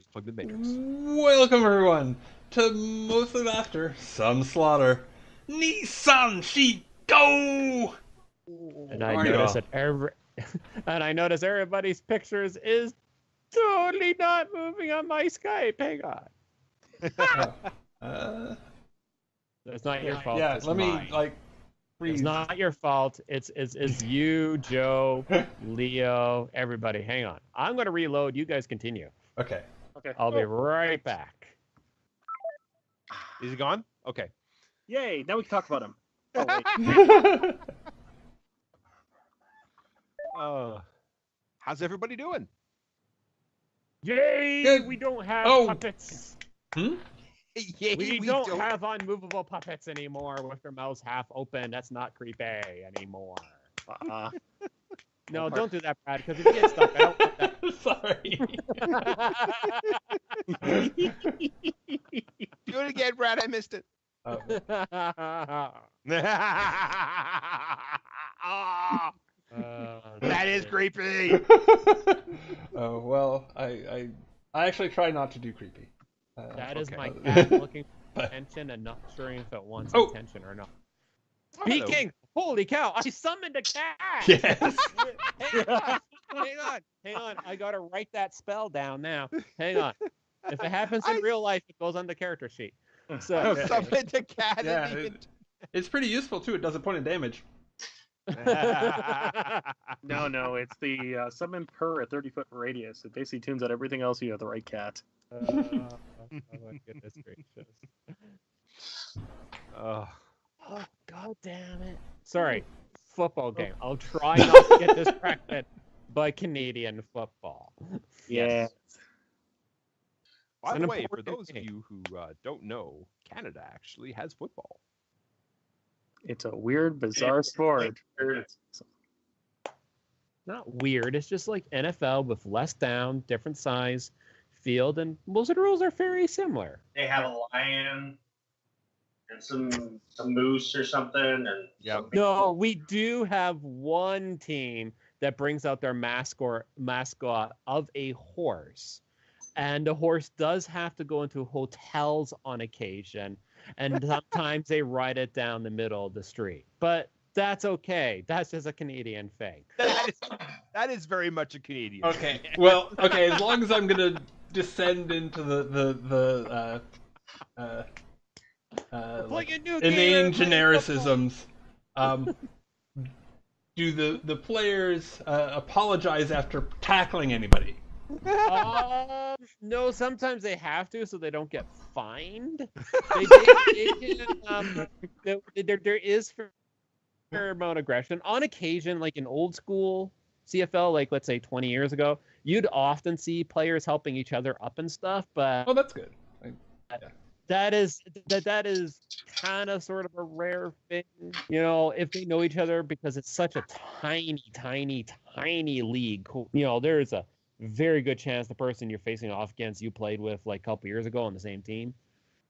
just plug the Matrix. Welcome everyone to Mostly Laughter, Some Slaughter. Nissan Sheep Go! And How I are you notice all? that everybody's pictures is totally not moving on my Skype. Hang on. It's not your fault. Yeah, It's let me mine. like It's freeze. not your fault. It's you, Joe, Leo, everybody. Hang on. I'm gonna reload. You guys continue. Okay. Okay. I'll be right back. Is he gone? Okay. Yay! Now we can talk about him. Oh, wait. How's everybody doing? Yay! Good. We don't have Oh. puppets. Hmm? Yay, We don't have unmovable puppets anymore with their mouths half open. That's not creepy anymore. No, don't do that, Brad, because if you get stuck, I don't want that. Sorry. Do it again, Brad. I missed it. That is creepy. Oh well, I actually try not to do creepy. That is Okay. my cat looking for attention and not sure if it wants Oh. attention or not. Oh, hello. Speaking, holy cow, I summoned a cat! Yes. Hang on. I gotta write that spell down now. Hang on. If it happens in real life, it goes on the character sheet. So, Summon the cat. Yeah, it's pretty useful too. It does a point of damage. No, it's the summon per a 30-foot radius. It basically tunes out everything else. You have the right cat. oh my goodness gracious. Oh, Oh, god damn it. Sorry, football game. I'll try not to get distracted by Canadian football. Yeah. by An the way, for important those of game. you who don't know, Canada actually has football. It's a weird, bizarre sport. Not weird. It's just like NFL with less down, different size field, and most of the rules are very similar. They have a lion and some moose or something, and Yep. some- No, we do have one team that brings out their mascot of a horse. And the horse does have to go into hotels on occasion. And sometimes they ride it down the middle of the street. But that's okay. That's just a Canadian thing. That is very much a Canadian. Okay. Well, okay. As long as I'm gonna descend into the like inane genericisms, do the players apologize after tackling anybody? No, sometimes they have to so they don't get fined. There is fair amount of aggression. On occasion, like in old school CFL, like let's say 20 years ago, you'd often see players helping each other up and stuff, but Oh, that's good. that is kind of sort of a rare thing, you know, if they know each other, because it's such a tiny league. You know, there's a very good chance the person you're facing off against you played with like a couple years ago on the same team.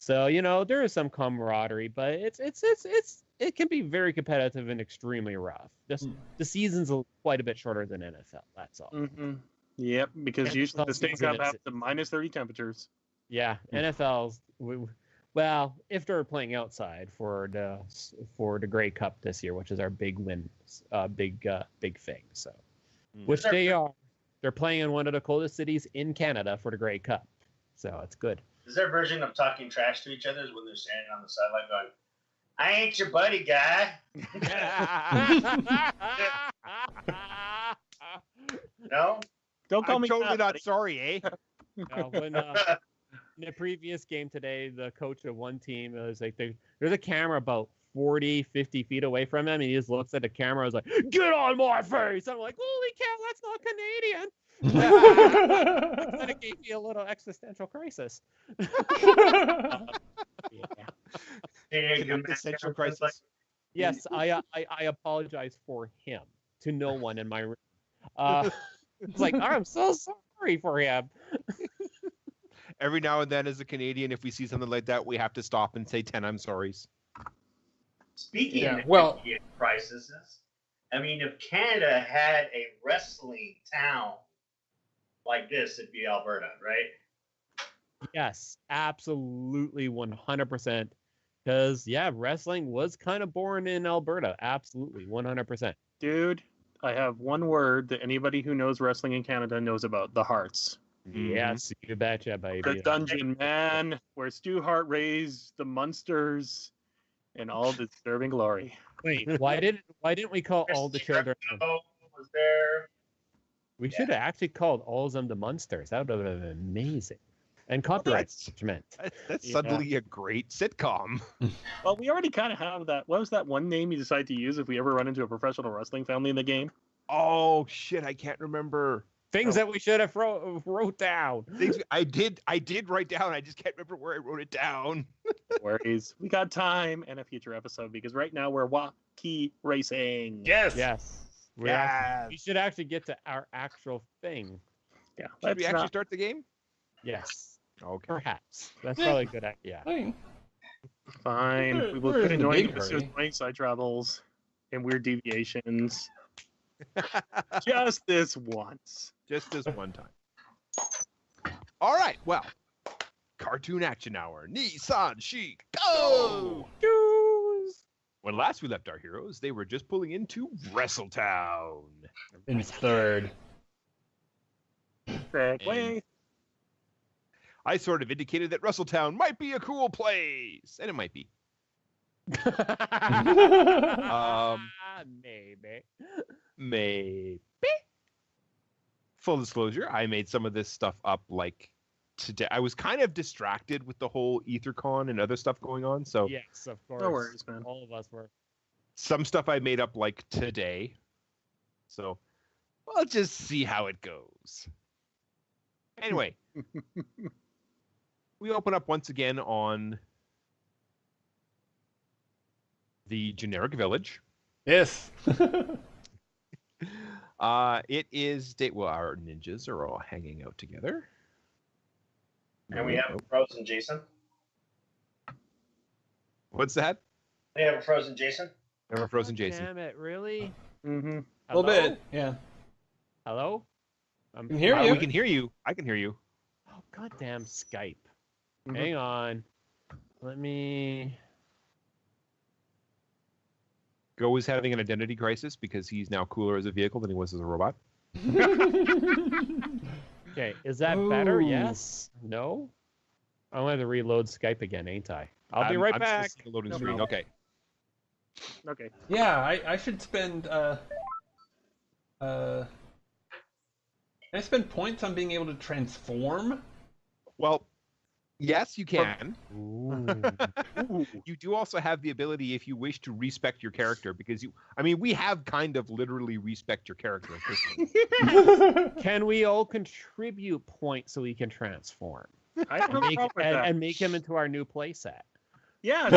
So, you know, there is some camaraderie, but it can be very competitive and extremely rough. The season's quite a bit shorter than NFL. That's all. Mm-hmm. Yep, because Yeah, usually the some Stanley Cup season has it's- the minus 30 temperatures. Yeah, NFL's well, if they're playing outside for the Grey Cup this year, which is our big win, big thing. So, which they are. They're playing in one of the coldest cities in Canada for the Grey Cup. So it's good. Is their version of talking trash to each other is when they're standing on the sideline going, "I ain't your buddy, guy." No? Don't call I'm me totally fat, not buddy. sorry, eh? When in the previous game today, the coach of one team was like, there's a camera about 40, 50 feet away from him, and he just looks at the camera and was like, "Get on my face!" I'm like, "Holy cow, that's not Canadian!" That kind of gave me a little existential crisis. Yeah. Existential crisis. Yes, I apologize for him to no one in my room. It's like, I'm so sorry for him. Every now and then, as a Canadian, if we see something like that, we have to stop and say 10 I'm sorries. Speaking Yeah, of well- Indian crises, I mean, if Canada had a wrestling town like this, it'd be Alberta, right? Yes, absolutely 100%. Because, yeah, wrestling was kind of born in Alberta. Absolutely 100%. Dude, I have one word that anybody who knows wrestling in Canada knows about: the Hearts. Yes, you betcha, baby. The Dungeon Man, where Stu Hart raised the Munsters in all disturbing glory. Wait, why didn't we call all the children? Was there? We should have actually called all of them the Munsters. That would have been amazing. And copyright judgment. That's suddenly a great sitcom. Well, we already kind of have that. What was that one name you decide to use if we ever run into a professional wrestling family in the game? Oh shit, I can't remember. Things that we should have wrote down. Things I did write down. I just can't remember where I wrote it down. No worries. We got time and a future episode because right now we're walkie racing. Yes. We should actually get to our actual thing. Yeah. Should we actually start the game? Yes. Okay. Perhaps. That's probably a good idea. Fine. We will We're keep in a enjoying big episodes, hurry. playing side travels and weird deviations. Just this once. Just this one time. All right. Well, cartoon action hour. Nissan Chic. Go! When last we left our heroes, they were just pulling into Wrestletown. In third. Segway. I sort of indicated that Wrestletown might be a cool place, and it might be. Maybe. Full disclosure, I made some of this stuff up like today. I was kind of distracted with the whole EtherCon and other stuff going on, so Yes, of course. No worries, man. All of us were. some stuff I made up like today. So we'll just see how it goes. Anyway, we open up once again on the generic village. Yes. It is well, our ninjas are all hanging out together. And we have a frozen Jason. What's that? We have a frozen Jason. We have a frozen Jason. Damn it, really? Mm-hmm. A little bit. Yeah. Hello? Can hear you. We can hear you. I can hear you. Oh, goddamn Skype. Mhm. Hang on. Let me... Go is having an identity crisis because he's now cooler as a vehicle than he was as a robot. Okay, is that better? Ooh. Yes? No? I'm going to reload Skype again, ain't I? I'll be I'm right still back. seeing the loading No screen. problem. Okay. Okay. Yeah, I should spend I spend points on being able to transform. Well, yes, you can. Ooh. You do also have the ability, if you wish, to respect your character, because we have kind of literally respect your character. at this point. Can we all contribute points so we can transform? I have no Make, problem with that. and make him into our new playset? Yes.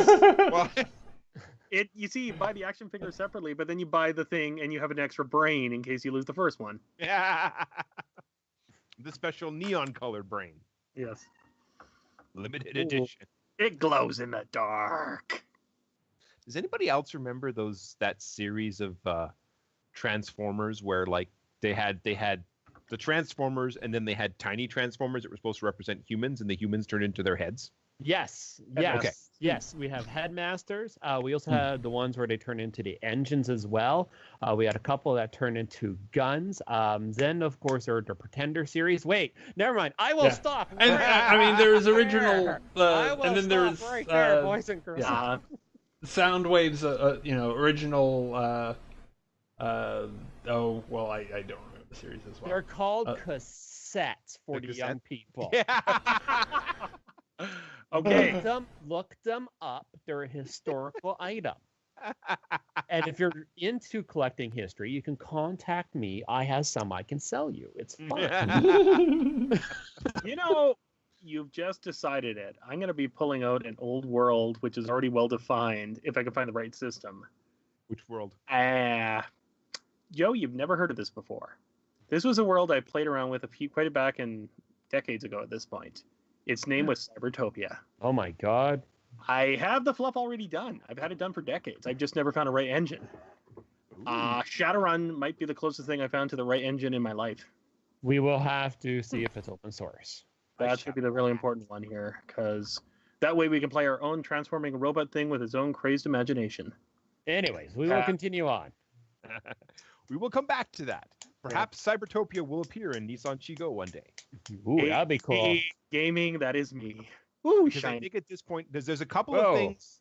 Well, You see, you buy the action figure separately, but then you buy the thing and you have an extra brain in case you lose the first one. the special neon colored brain, Yes. limited Ooh. edition. It glows in the dark. Does anybody else remember that series of Transformers where like they had the Transformers and then they had tiny Transformers that were supposed to represent humans and the humans turned into their heads? Yes. Yes. Okay. Yes. We have headmasters. We also had the ones where they turn into the engines as well. We had a couple that turn into guns. Then, of course, there were the Pretender series. Wait, never mind. I will Yeah. stop. And I mean, there's original, I will and then stop there's right there, boys and girls. yeah. Soundwave's, original. Oh well, I don't remember the series as well. They're called Uh, cassettes for the young people. Okay. Look them up. They're a historical item. And if you're into collecting history, you can contact me. I have some I can sell you. It's fun. You know, you've just decided it. I'm going to be pulling out an old world, which is already well defined, if I can find the right system. Which world? Joe, you've never heard of this before. This was a world I played around with quite back in decades ago at this point. Its name was Cybertopia. Oh my god. I have the fluff already done. I've had it done for decades. I've just never found a right engine. Shadowrun might be the closest thing I found to the right engine in my life. We will have to see if it's open source. That should be the really important one here, because that way we can play our own transforming robot thing with his own crazy imagination. Anyways, we will continue on. We will come back to that. Perhaps Cybertopia will appear in Nissan Shigo one day. Ooh, that'd be cool. Gaming, that is me. Ooh, Because I shiny. think at this point, there's a couple of things.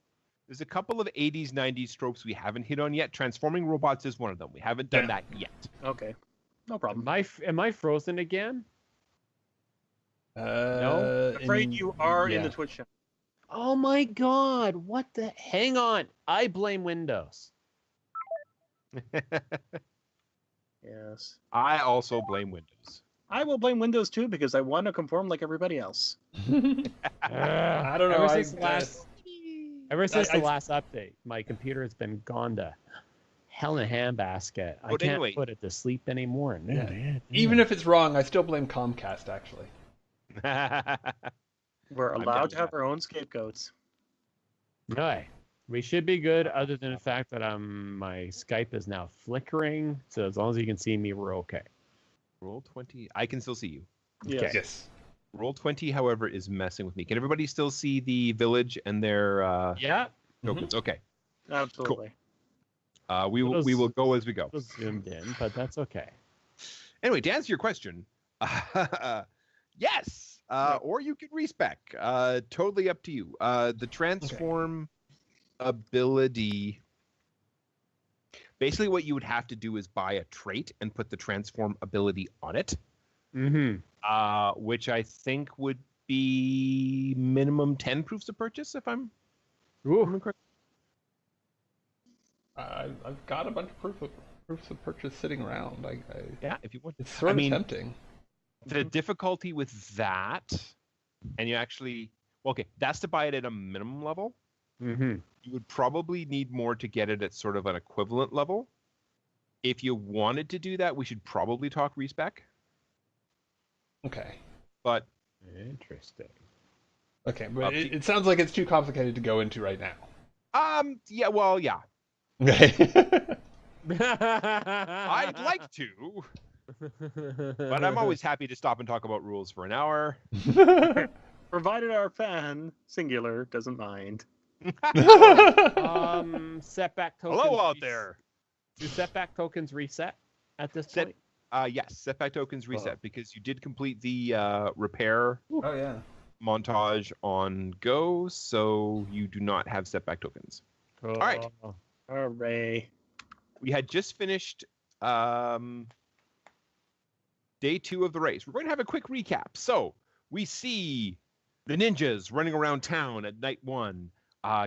There's a couple of 80s, 90s tropes we haven't hit on yet. Transforming robots is one of them. We haven't done that yet. Okay, no problem. Am I frozen again? No, I'm afraid you are in the Twitch chat. Oh my God! What the? Hang on. I blame Windows. Yes. I also blame Windows. I will blame Windows too because I want to conform like everybody else. I don't know. Ever since the last update, my computer has been gone to hell in a handbasket. I can't put it to sleep anymore. Even if it's wrong, I still blame Comcast, actually. We're allowed to have our own scapegoats. Right. We should be good, other than the fact that my Skype is now flickering. So as long as you can see me, we're okay. Roll20. I can still see you. Yes. Okay. Yes. Roll20, however, is messing with me. Can everybody still see the village and their tokens? Okay. Absolutely. Cool. We will go as we go. Zoomed in, but that's okay. Anyway, to answer your question, yes. Or you can respec. Totally up to you. The transform ability. Basically, what you would have to do is buy a trait and put the transform ability on it. Mm-hmm. Which I think would be minimum 10 proofs of purchase, if I'm correct. I've got a bunch of proofs of purchase sitting around. Yeah, if you want. It's sort of tempting. The difficulty with that, and you actually, that's to buy it at a minimum level. Mm-hmm. You would probably need more to get it at sort of an equivalent level. If you wanted to do that, we should probably talk respec. Okay. But interesting. Okay, but it sounds like it's too complicated to go into right now. Yeah, well, yeah. Okay. I'd like to, but I'm always happy to stop and talk about rules for an hour. Provided our fan, singular, doesn't mind. Setback tokens. Hello out there. Do setback tokens reset at this point? Yes, setback tokens reset because you did complete the repair montage on Go, so you do not have setback tokens. All right. Hooray. We had just finished day 2 of the race. We're going to have a quick recap. So we see the ninjas running around town at night 1,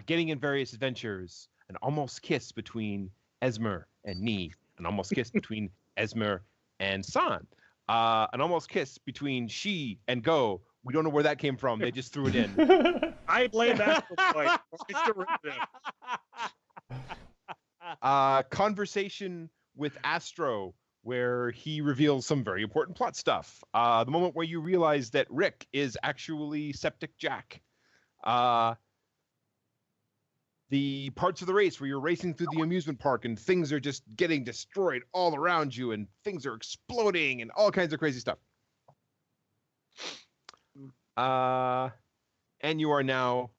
getting in various adventures. An almost kiss between Esmer and Ni. An almost kiss between Esmer and San. An almost kiss between She and Go. We don't know where that came from. They just threw it in. I blame that point. Conversation with Astro, where he reveals some very important plot stuff. The moment where you realize that Rick is actually Septic Jack. The parts of the race where you're racing through the amusement park and things are just getting destroyed all around you and things are exploding and all kinds of crazy stuff. And you are now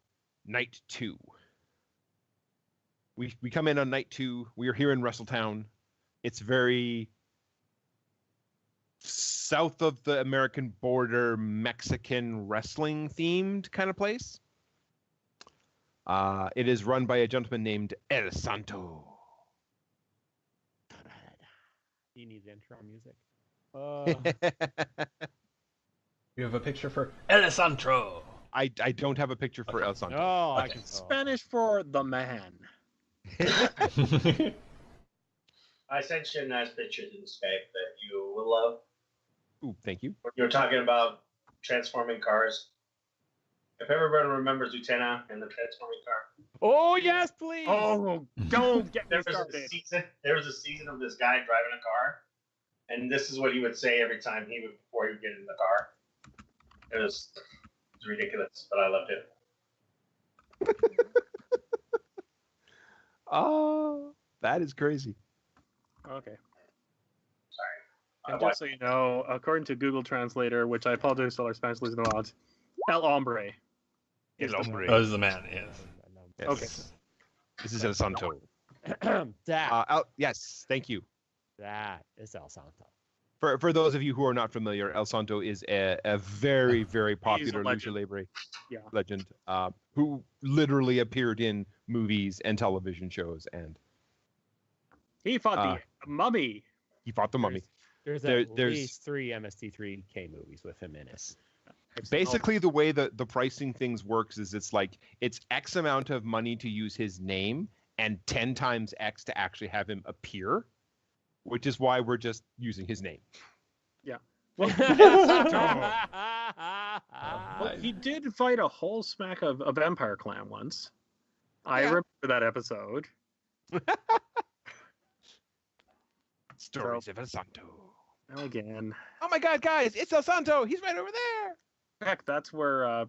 night 2. We come in on night 2. We are here in Wrestletown. It's very south of the American border, Mexican wrestling themed kind of place. It is run by a gentleman named El Santo. You need the intro music. You have a picture for El Santo. I don't have a picture for El Santo. Oh, okay. I can Spanish for the man. I sent you a nice picture to the Skype that you will love. Ooh, thank you. You were talking about transforming cars. If everyone remembers Lieutenant and the transforming car. Oh, yes, please. Oh, don't get me There was a season of this guy driving a car, and this is what he would say every time before he would get in the car. It was ridiculous, but I loved it. Oh, that is crazy. Okay. And just so you know, according to Google Translator, which I apologize to all our Spanish listeners about, El Hombre. El Hombre. Oh, this is the man. Yes. Yes. Okay. This is El Santo. Yes, thank you. That is El Santo. For those of you who are not familiar, El Santo is a very, very popular lucha legend. libre Yeah. legend who literally appeared in movies and television shows, and He fought the mummy. he fought the mummy. There's There's- least 3 MST3K movies with him in it. Basically, the way the pricing things works is it's X amount of money to use his name and 10 times X to actually have him appear, which is why we're just using his name. Well, he did fight a whole smack of a vampire clan once. I Yeah. remember that episode. Stories of El Santo. Well, again, Oh my God, guys! It's El Santo. He's right over there. heck, that's where. On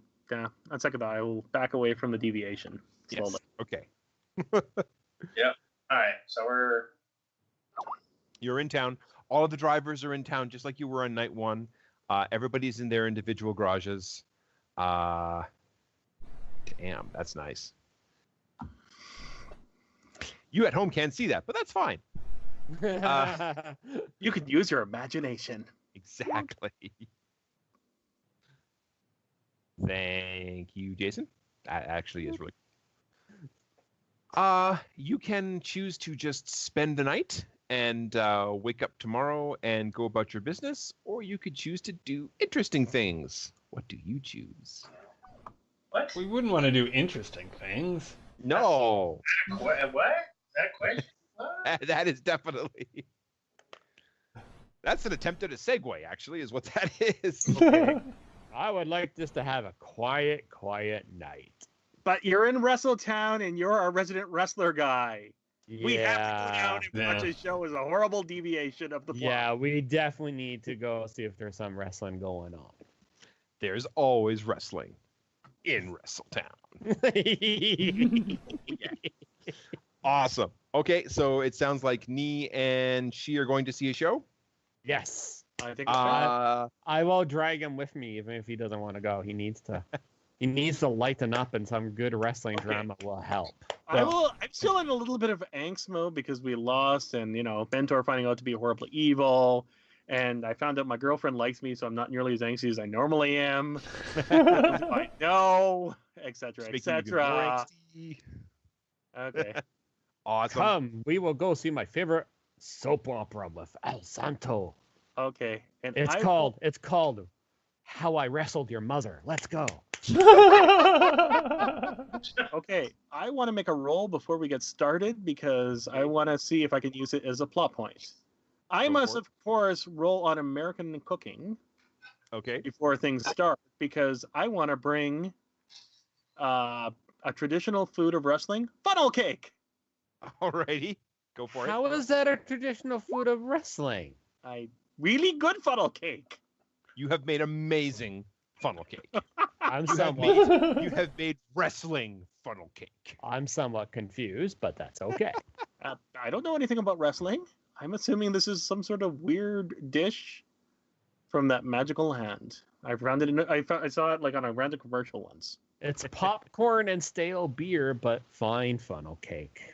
second thought, I will back away from the deviation slowly. Okay. All right, so we're You're in town. All of the drivers are in town, just like you were on night 1. Everybody's in their individual garages. Damn, that's nice. You at home can't see that, but that's fine. You could use your imagination. Exactly. Thank you, Jason. That actually is really. You can choose to just spend the night and wake up tomorrow and go about your business, or you could choose to do interesting things. What do you choose? what? We wouldn't want to do interesting things. No, What? That question? What? that is definitely. That's an attempt at a segue, actually, is what that is. Okay. I would like just to have a quiet night. But you're in Wrestletown and you're a resident wrestler guy. We have to go down and watch Yeah. a show as a horrible deviation of the plot. Yeah, we definitely need to go see if there's some wrestling going on. There's always wrestling in Wrestletown. Awesome. Okay, so it sounds like Nee and she are going to see a show. Yes. I think it's fair. I will drag him with me, even if he doesn't want to go. He needs to. He needs to lighten up, and some good wrestling drama will help. I'm still in a little bit of angst mode because we lost, and Bentor finding out to be horribly evil, and I found out my girlfriend likes me, so I'm not nearly as angsty as I normally am. I know, etc., It's making you even more etc. angsty. Okay. Awesome. Come, we will go see my favorite soap opera with El Santo. Okay. And It's called How I Wrestled Your Mother. Let's go. Okay. I want to make a roll before we get started because I want to see if I can use it as a plot point. I Go must, for it. of course, roll on American cooking Okay. before things start because I want to bring a traditional food of wrestling, funnel cake. Alrighty. Go for it. How is that a traditional food of wrestling? Really good funnel cake. You have made amazing funnel cake. I'm You have somewhat, you have made wrestling funnel cake. I'm somewhat confused, but that's okay. I don't know anything about wrestling. I'm assuming this is some sort of weird dish from that magical land. I found it. I saw it like on a random commercial once. It's popcorn and stale beer, but fine funnel cake.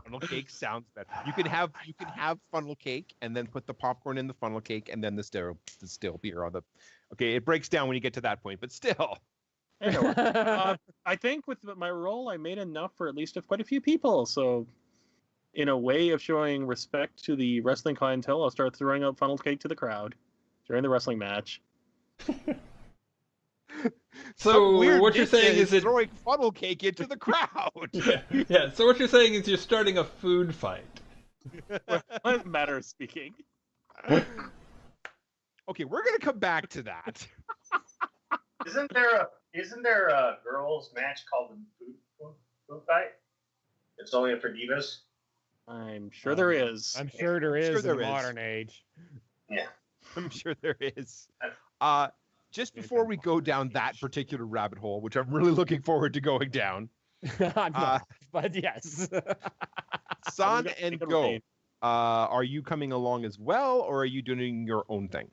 Funnel cake sounds better. You can have funnel cake and then put the popcorn in the funnel cake and then the still beer on the. Okay, it breaks down when you get to that point, but still. Anyway, I think with my role, I made enough for at least quite a few people. So, in a way of showing respect to the wrestling clientele, I'll start throwing out funnel cake to the crowd during the wrestling match. So Some weird what you're ninja saying is that throwing funnel cake into the crowd. yeah. So what you're saying is you're starting a food fight. What matter of speaking? Okay, we're gonna come back to that. Isn't there a girls' match called the food fight? It's only for divas. I'm sure there is. I'm sure there is Sure in there the is. modern age. Yeah. I'm sure there is. Just before we go down that particular rabbit hole, which I'm really looking forward to going down, I'm not, but yes. San and Go, Are you coming along as well, or are you doing your own thing?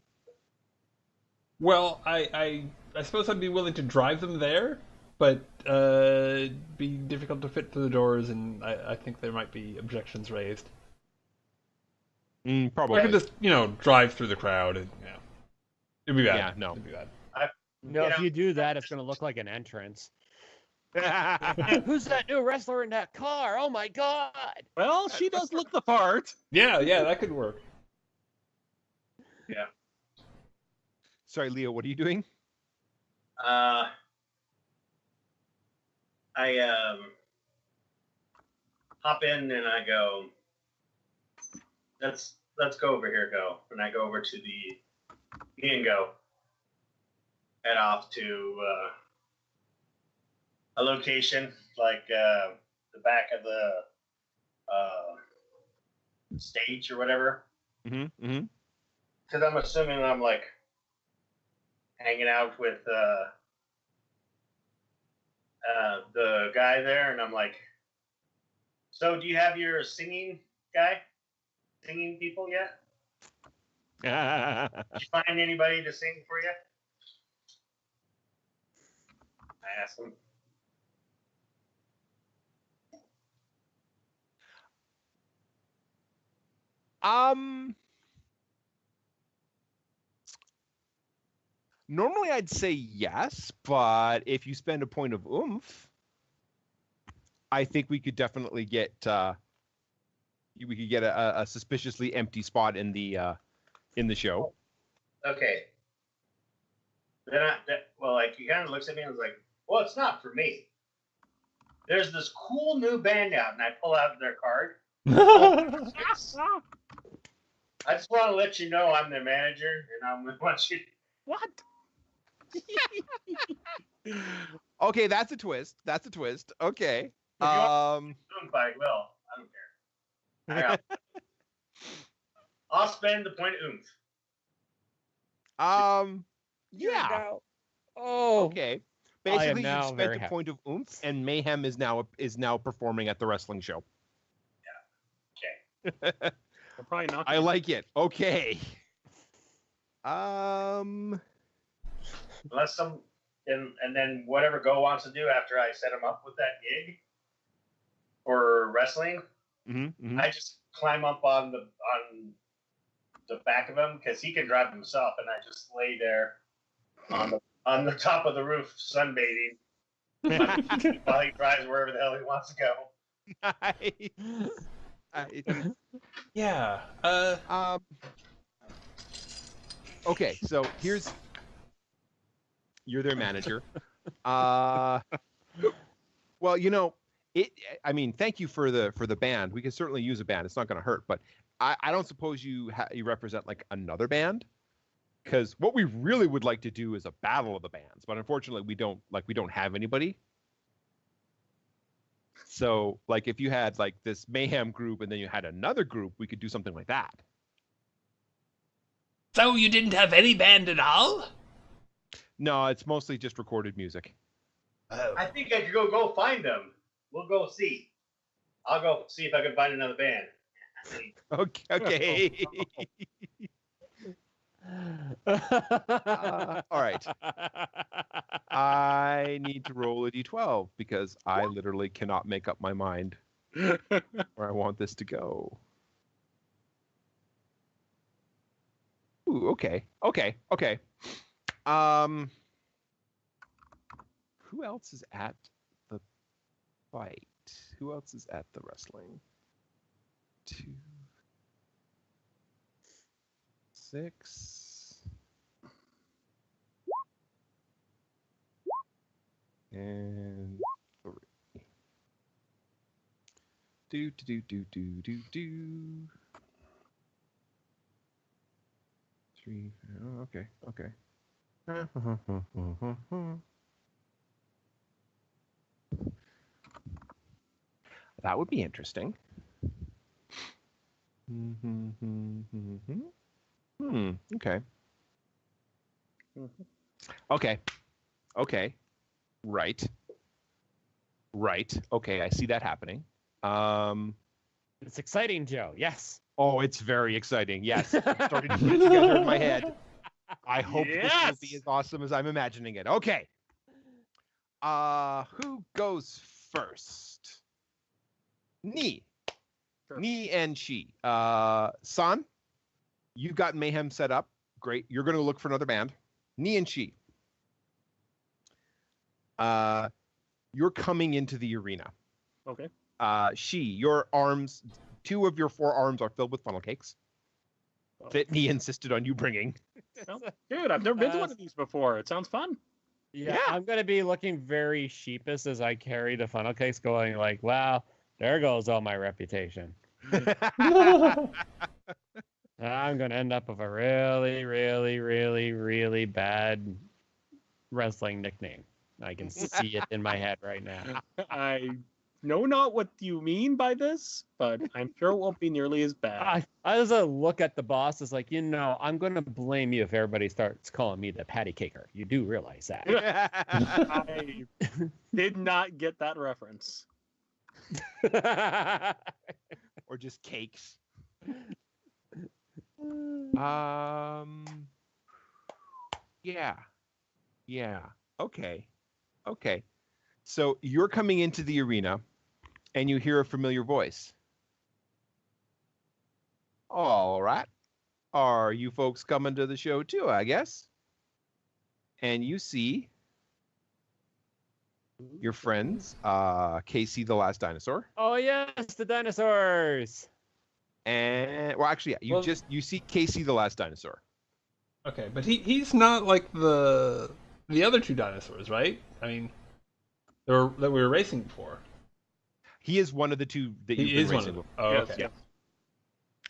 Well, I suppose I'd be willing to drive them there, but it'd be difficult to fit through the doors, and I think there might be objections raised. Probably. I could just, drive through the crowd, and it'd be bad. Yeah, no. It'd be bad. No, if you do that, it's going to look like an entrance. Who's that new wrestler in that car? Oh my god! Well, she does look the part. Yeah, that could work. Yeah. Sorry, Leo, what are you doing? I hop in and I go, let's go over here, go. And I go over to me and go. Head off to a location like the back of the stage or whatever. Mm-hmm. Because I'm assuming I'm like hanging out with the guy there, and I'm like, so do you have your singing people yet? Did you find anybody to sing for you? I asked him. Normally I'd say yes, but if you spend a point of oomph, I think we could definitely get a suspiciously empty spot in the show. Okay. Then he kind of looks at me and was like, well, it's not for me. There's this cool new band out, and I pull out their card. I just want to let you know I'm their manager, and I want you. What? Okay, that's a twist. Okay. I will. I don't care. I'll spend the point of oomph. Yeah. Oh. Okay. I am Basically, now you've spent very a happy. point of oomph, and Mayhem is now performing at the wrestling show. Yeah. Okay. We're probably not. I like it. Okay. Unless and then whatever Go wants to do after I set him up with that gig for wrestling, I just climb up on the back of him because he can drive himself, and I just lay there on the top of the roof sunbathing while he drives wherever the hell he wants to go. Yeah. Okay, so you're their manager. Well, thank you for the band. We could certainly use a band. It's not going to hurt, but I don't suppose you represent like another band, because what we really would like to do is a battle of the bands, but unfortunately we don't have anybody. So like if you had like this Mayhem group and then you had another group, we could do something like that. So you didn't have any band at all? No, it's mostly just recorded music. Oh. I think I could go find them. We'll go see. I'll go see if I can find another band. Okay. All right. I need to roll a d12 because I literally cannot make up my mind where I want this to go. Ooh, okay. Who else is at the fight? Who else is at the wrestling? 2, 6, and 3. Do. 3. Oh, okay. That would be interesting. Okay. Okay. Right. Okay, I see that happening. It's exciting, Joe. Yes. Oh, it's very exciting. Yes, I'm starting to put it together in my head. I hope this will be as awesome as I'm imagining it. Okay. Who goes first? Ni. Sure. Ni and Shi. San, you've got Mayhem set up. Great. You're going to look for another band. Ni and Shi. You're coming into the arena. Okay. Shi, your arms, 2 of your 4 arms are filled with funnel cakes that Ni insisted on you bringing. Well, dude, I've never been to one of these before. It sounds fun. Yeah, I'm gonna be looking very sheepish as I carry the funnel case, going like, "Wow, there goes all my reputation." I'm gonna end up with a really, really, really, really bad wrestling nickname. I can see it in my head right now. I know not what you mean by this, but I'm sure it won't be nearly as bad. I was a look at the boss as like, I'm gonna blame you if everybody starts calling me the patty caker. You do realize that. I did not get that reference. Or just cakes. Yeah. Okay. So you're coming into the arena and you hear a familiar voice. All right. Are you folks coming to the show too, I guess? And you see your friends, Casey the Last Dinosaur. Oh yes, the dinosaurs. And well, actually, yeah, you see Casey the Last Dinosaur. Okay, but he's not like the other 2 dinosaurs, right? I mean, that we were racing before. He is one of the 2 that you've been racing with. Oh, Yes, okay. yes.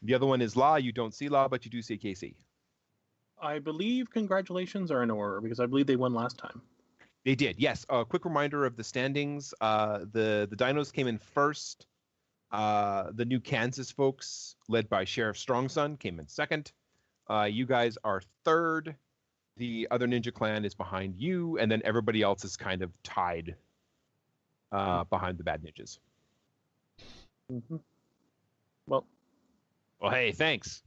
The other one is La. You don't see La, but you do see Casey. I believe congratulations are in order because I believe they won last time. They did, yes. A quick reminder of the standings. The Dinos came in first. The New Kansas folks, led by Sheriff Strongson, came in second. You guys are third. The other Ninja Clan is behind you, and then everybody else is kind of tied behind the Bad Ninjas. Mm-hmm. Well, hey, thanks.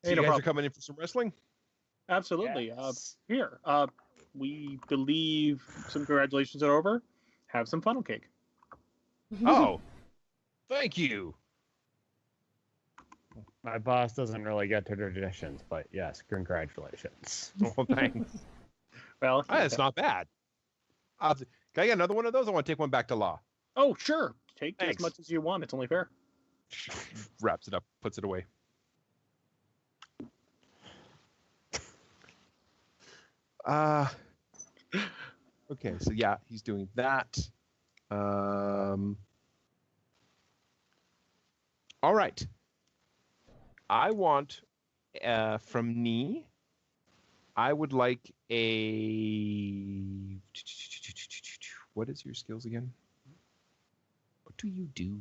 So hey, you no guys problem. are coming in for some wrestling? Absolutely. Yes. Here, we believe some congratulations are over. Have some funnel cake. Oh, thank you. My boss doesn't really get to traditions, but yes, congratulations. Well, thanks. Well, That's not bad. Can I get another one of those? I want to take one back to La. Oh, sure. Take Thanks. as much as you want. It's only fair. Wraps it up, puts it away. Okay, so yeah, he's doing that. All right. I want from Ni. I would like a. What is your skills again? What do you do?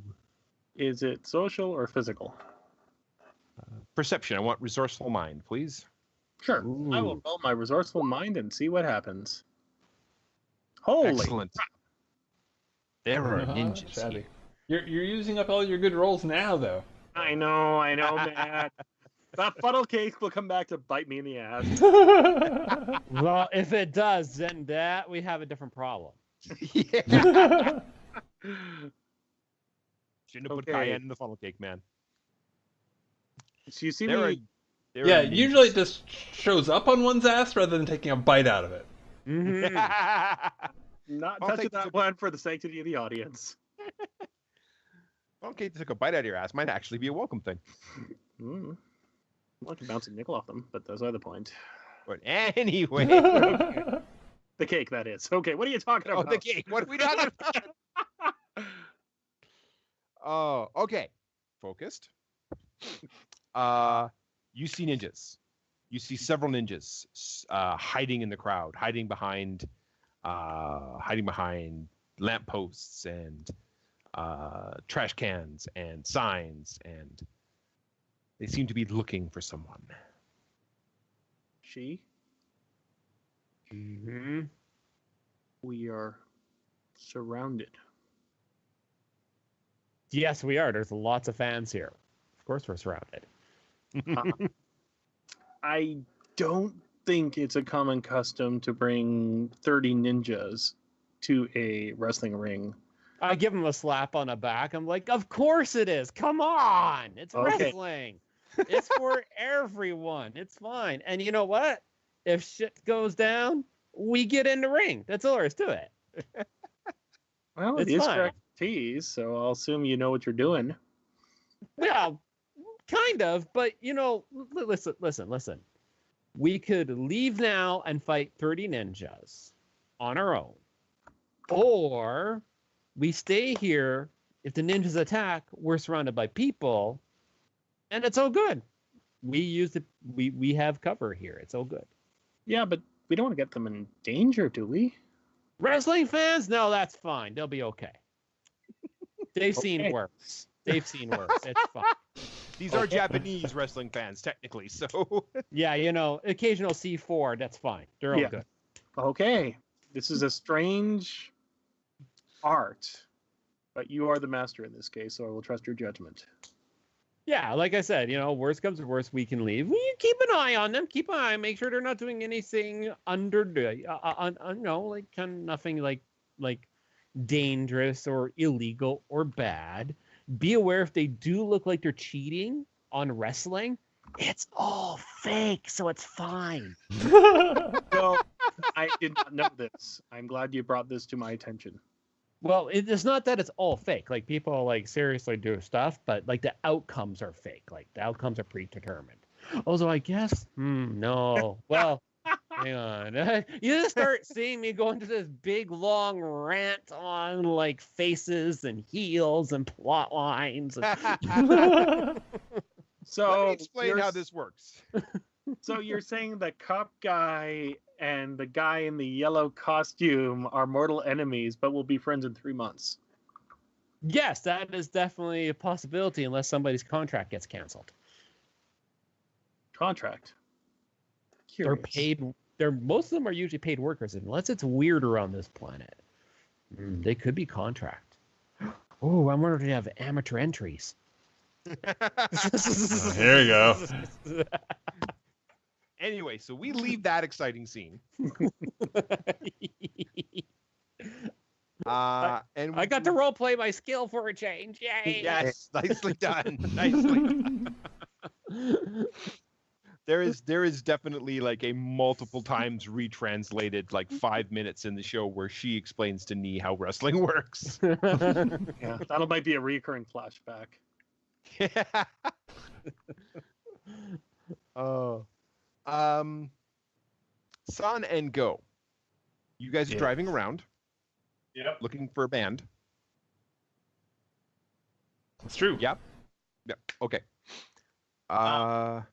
Is it social or physical? Perception. I want resourceful mind, please. Sure. I will Ooh. roll my resourceful mind and see what happens. Holy Excellent. There are Uh-huh, ninjas. shabby. Here. You're using up all your good rolls now, though. I know, man. That funnel cake will come back to bite me in the ass. Well, if it does, then we have a different problem. Yeah. Shouldn't have put Okay. cayenne in the funnel cake, man. So you see There me. are Yeah, ninjas. usually it just shows up on one's ass rather than taking a bite out of it. Mhm. Not I'll touching take that the- one for the sanctity of the audience. Funnel cake that took a bite out of your ass might actually be a welcome thing. Mm. I like a bouncing nickel off them, but that's not the point. But anyway, The cake, that is. Okay, what are you talking oh, about? the cake. What are we talking about? Oh, okay. Focused. You see ninjas. You see several ninjas hiding in the crowd, hiding behind lampposts and trash cans and signs, and they seem to be looking for someone. She, Mhm. we are surrounded. Yes, we are. There's lots of fans here. Of course, we're surrounded. I don't think it's a common custom to bring 30 ninjas to a wrestling ring. I give him a slap on the back. I'm like, of course it is. Come on. It's Okay. wrestling. It's for everyone. It's fine. And you know what? If shit goes down, we get in the ring. That's all there is to it. Well, It's it is fine. for expertise, so I'll assume you know what you're doing. Well, kind of, but listen. We could leave now and fight 30 ninjas on our own. Or we stay here. If the ninjas attack, we're surrounded by people, and it's all good. We have cover here. It's all good. Yeah, but we don't want to get them in danger, do we? Wrestling fans, no, that's fine. They'll be okay. They've seen Okay. worse. They've seen worse. It's fine. These are Japanese wrestling fans, technically. So Yeah, occasional C4, that's fine. They're all Yeah. good. Okay. This is a strange art, but you are the master in this case, so I will trust your judgment. Yeah, like I said, worst comes to worst, we can leave. We keep an eye on them. Keep an eye. Make sure they're not doing anything nothing like dangerous or illegal or bad. Be aware if they do look like they're cheating on wrestling, it's all fake, so it's fine. Well, I did not know this. I'm glad you brought this to my attention. Well, it's not that it's all fake. Like people seriously do stuff, but the outcomes are fake. Like the outcomes are predetermined. Although I guess, no. Well, hang on. You just start seeing me go into this big long rant on faces and heels and plot lines. So let me explain you're- how this works. So you're saying the cop guy and the guy in the yellow costume are mortal enemies, but will be friends in 3 months. Yes, that is definitely a possibility unless somebody's contract gets canceled. Contract. They're Curious. paid. Most of them are usually paid workers, unless it's weirder on this planet. They could be contract. Oh, I wonder if they have amateur entries. Here we go. Anyway, so we leave that exciting scene. And I got to role play my skill for a change. Yay! Yes, nicely done. Nicely done. There is definitely a multiple times retranslated 5 minutes in the show where she explains to Nee how wrestling works. Yeah, that might be a recurring flashback. Oh. San and Go. You guys are Yeah. driving around Yep. looking for a band. It's true. Yep. Okay. Now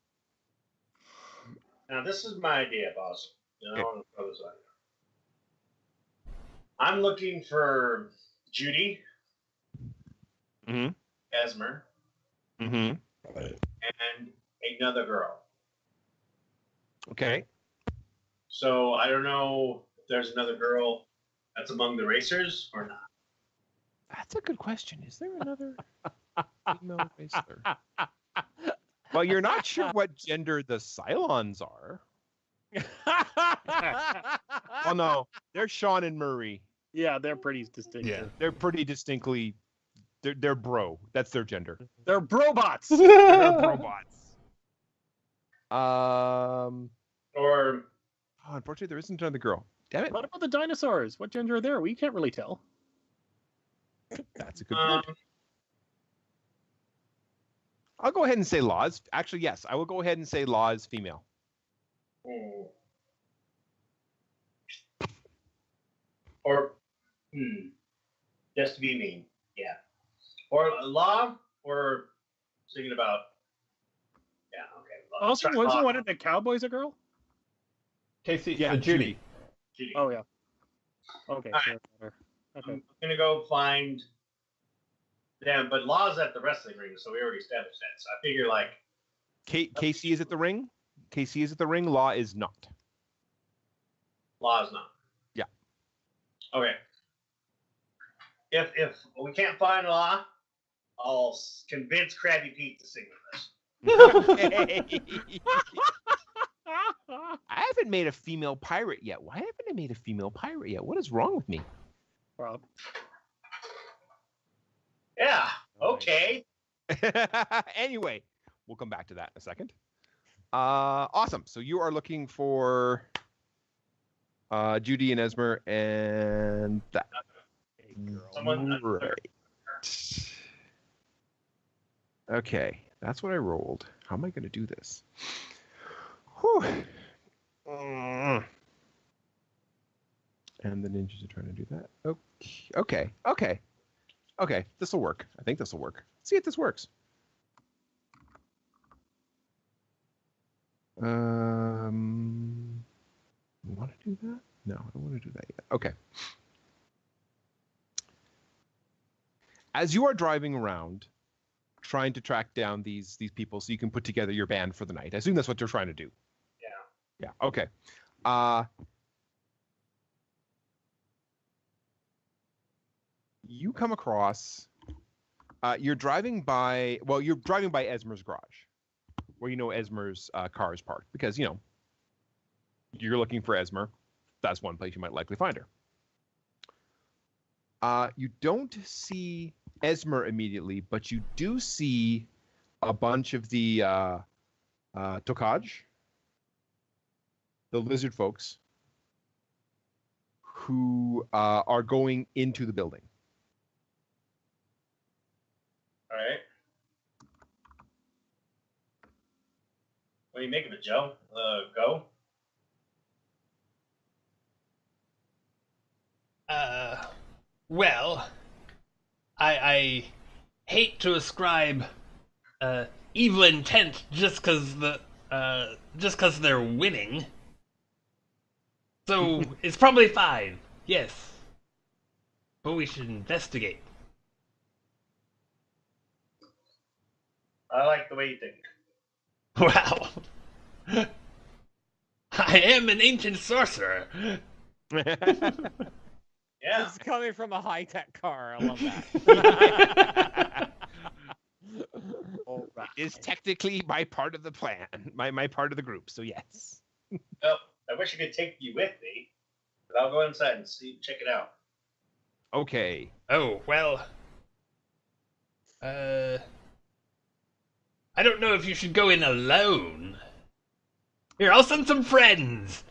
this is my idea, boss. I want to throw this on you. I'm looking for Judy, Mm-hmm. Esmer, Mm-hmm. and another girl. Okay. So I don't know if there's another girl that's among the racers or not. That's a good question. Is there another female wrestler? Well, you're not sure what gender the Cylons are. Oh no, they're Sean and Murray. Yeah, they're pretty distinctive. Yeah. They're pretty distinctly. They're bro. That's their gender. They're brobots. They're robots. Or Oh, unfortunately, there isn't another girl. Damn it. What about the dinosaurs? What gender are they? We can't really tell. That's a good point. I'll go ahead and say Laws. Actually, yes, I will go ahead and say Laws female. or just to be mean, yeah. Or Law, or thinking about, yeah, okay. Law. Also, Try wasn't Law. one of the cowboys a girl? Casey, Yeah, Judy. Judy. Oh yeah. Okay. All sure, sure. Okay. I'm gonna go find them, but Law's at the wrestling ring, so we already established that. So I figure Casey is at the ring. Casey is at the ring. Law is not. Law's not. Yeah. Okay. If we can't find Law, I'll convince Krabby Pete to sing with us. Okay. I haven't made a female pirate yet. Why haven't I made a female pirate yet? What is wrong with me? Rob. Yeah. Okay. Anyway, we'll come back to that in a second. Awesome. So you are looking for Judy and Esmer and that. Someone. Right. Okay, that's what I rolled. How am I going to do this? Whew. And the ninjas are trying to do that. Okay. This will work. I think this will work. Let's see if this works. Want to do that? No, I don't want to do that yet. Okay. As you are driving around, trying to track down these people so you can put together your band for the night. I assume that's what you're trying to do. Yeah. Yeah. Okay. You come across. You're driving by. Well, you're driving by Esmer's garage, where you know Esmer's car is parked, because you're looking for Esmer. That's one place you might likely find her. You don't see Esmer immediately, but you do see a bunch of the Tokaj, the lizard folks, who are going into the building. All right. What do you make of it, Joe? Go. Well, I hate to ascribe evil intent just because they're winning. So it's probably fine. Yes, but we should investigate. I like the way you think. Wow. I am an ancient sorcerer. Yeah. It's coming from a high-tech car. I love that. All right. It is technically my part of the plan, my part of the group. So yes. Oh, I wish I could take you with me, but I'll go inside and check it out. Okay. Oh, well. I don't know if you should go in alone. Here, I'll send some friends.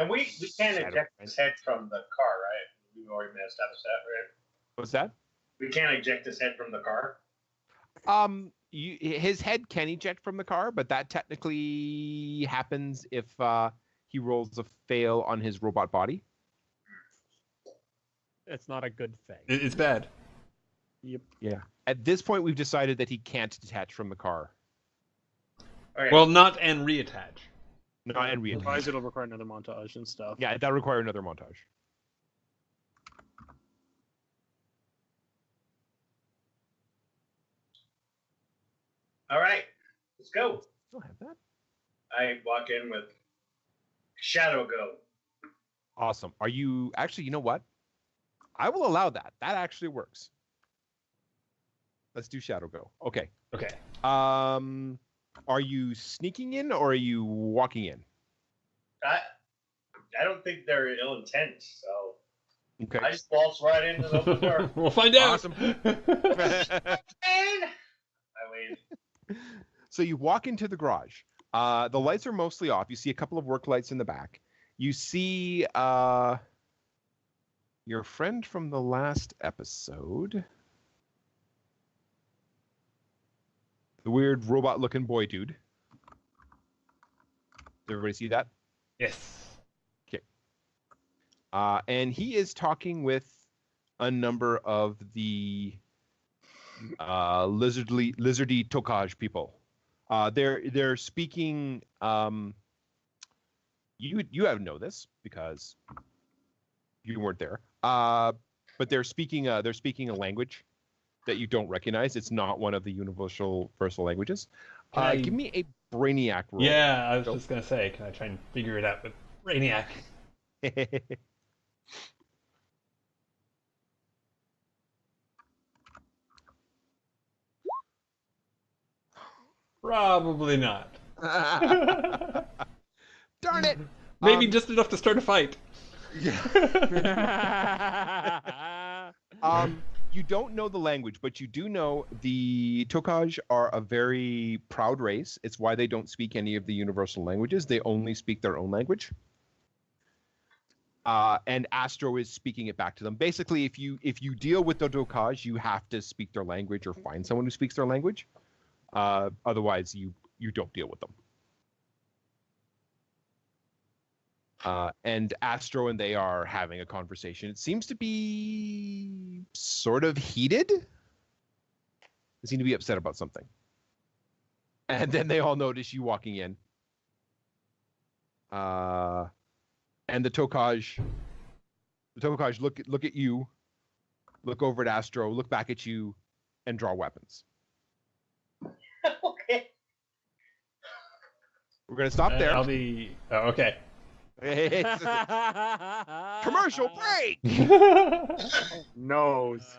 And we can't eject his head from the car, right? We've already established that, right? What's that? We can't eject his head from the car. His head can eject from the car, but that technically happens if he rolls a fail on his robot body. It's not a good thing. It's bad. Yep. Yeah. At this point, we've decided that he can't detach from the car. Okay. Well, not and reattach. Not and reattach. Otherwise, it'll require another montage and stuff. Yeah, that'll require another montage. All right, let's go. Still have that. I walk in with Shadow Go. Awesome. Are you actually? You know what? I will allow that. That actually works. Let's do Shadow Go. Okay. Okay. Are you sneaking in or are you walking in? I don't think they're ill intent, so Okay. I just waltz right into the open door. We'll find out. Awesome. I wave. So you walk into the garage. The lights are mostly off. You see a couple of work lights in the back. You see your friend from the last episode. The weird robot-looking boy dude. Did everybody see that? Yes. Okay. And he is talking with a number of the lizardy Tokaj people. They're speaking. You haven't know this because you weren't there. But they're speaking a language that you don't recognize. It's not one of the universal languages. Give me a Brainiac roll. Yeah, I was just gonna say, can I try and figure it out with Brainiac? Probably not. Darn it! Maybe just enough to start a fight. You don't know the language, but you do know the Tokaj are a very proud race. It's why they don't speak any of the universal languages. They only speak their own language. And Astro is speaking it back to them. Basically, if you deal with the Tokaj, you have to speak their language or find someone who speaks their language. Otherwise, you don't deal with them. And Astro and they are having a conversation. It seems to be sort of heated. They seem to be upset about something. And then they all notice you walking in. And the Tokaj look at you, look over at Astro, look back at you, and draw weapons. Okay. We're gonna stop there. I'll be okay. Commercial break. Nose.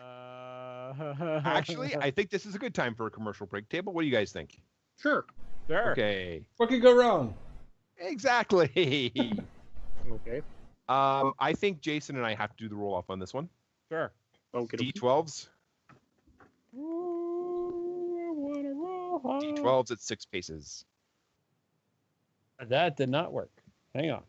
Actually, I think this is a good time for a commercial break. Table, what do you guys think? Sure. Sure. Okay. What could go wrong? Exactly. Okay. I think Jason and I have to do the roll off on this one. Sure. Okay. D12s. D12s at 6 paces. That did not work. Hang on.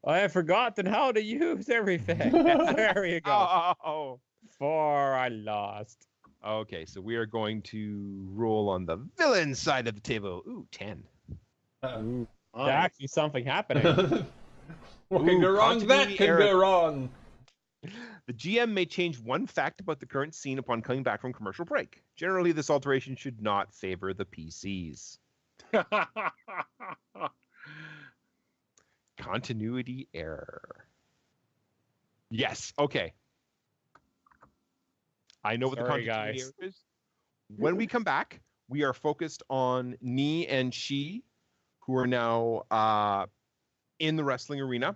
I have forgotten how to use everything. There you go. Oh. 4, I lost. Okay, so we are going to roll on the villain side of the table. Ooh, 10. Ooh, Nice. there's actually something happening. What could go wrong? That continuity could error. go wrong. The GM may change one fact about the current scene upon coming back from commercial break. Generally, this alteration should not favor the PCs. Continuity error. Yes. Okay. I know what the Sorry, continuity guys. error is. When we come back, we are focused on Ni and Shi, who are now in the wrestling arena.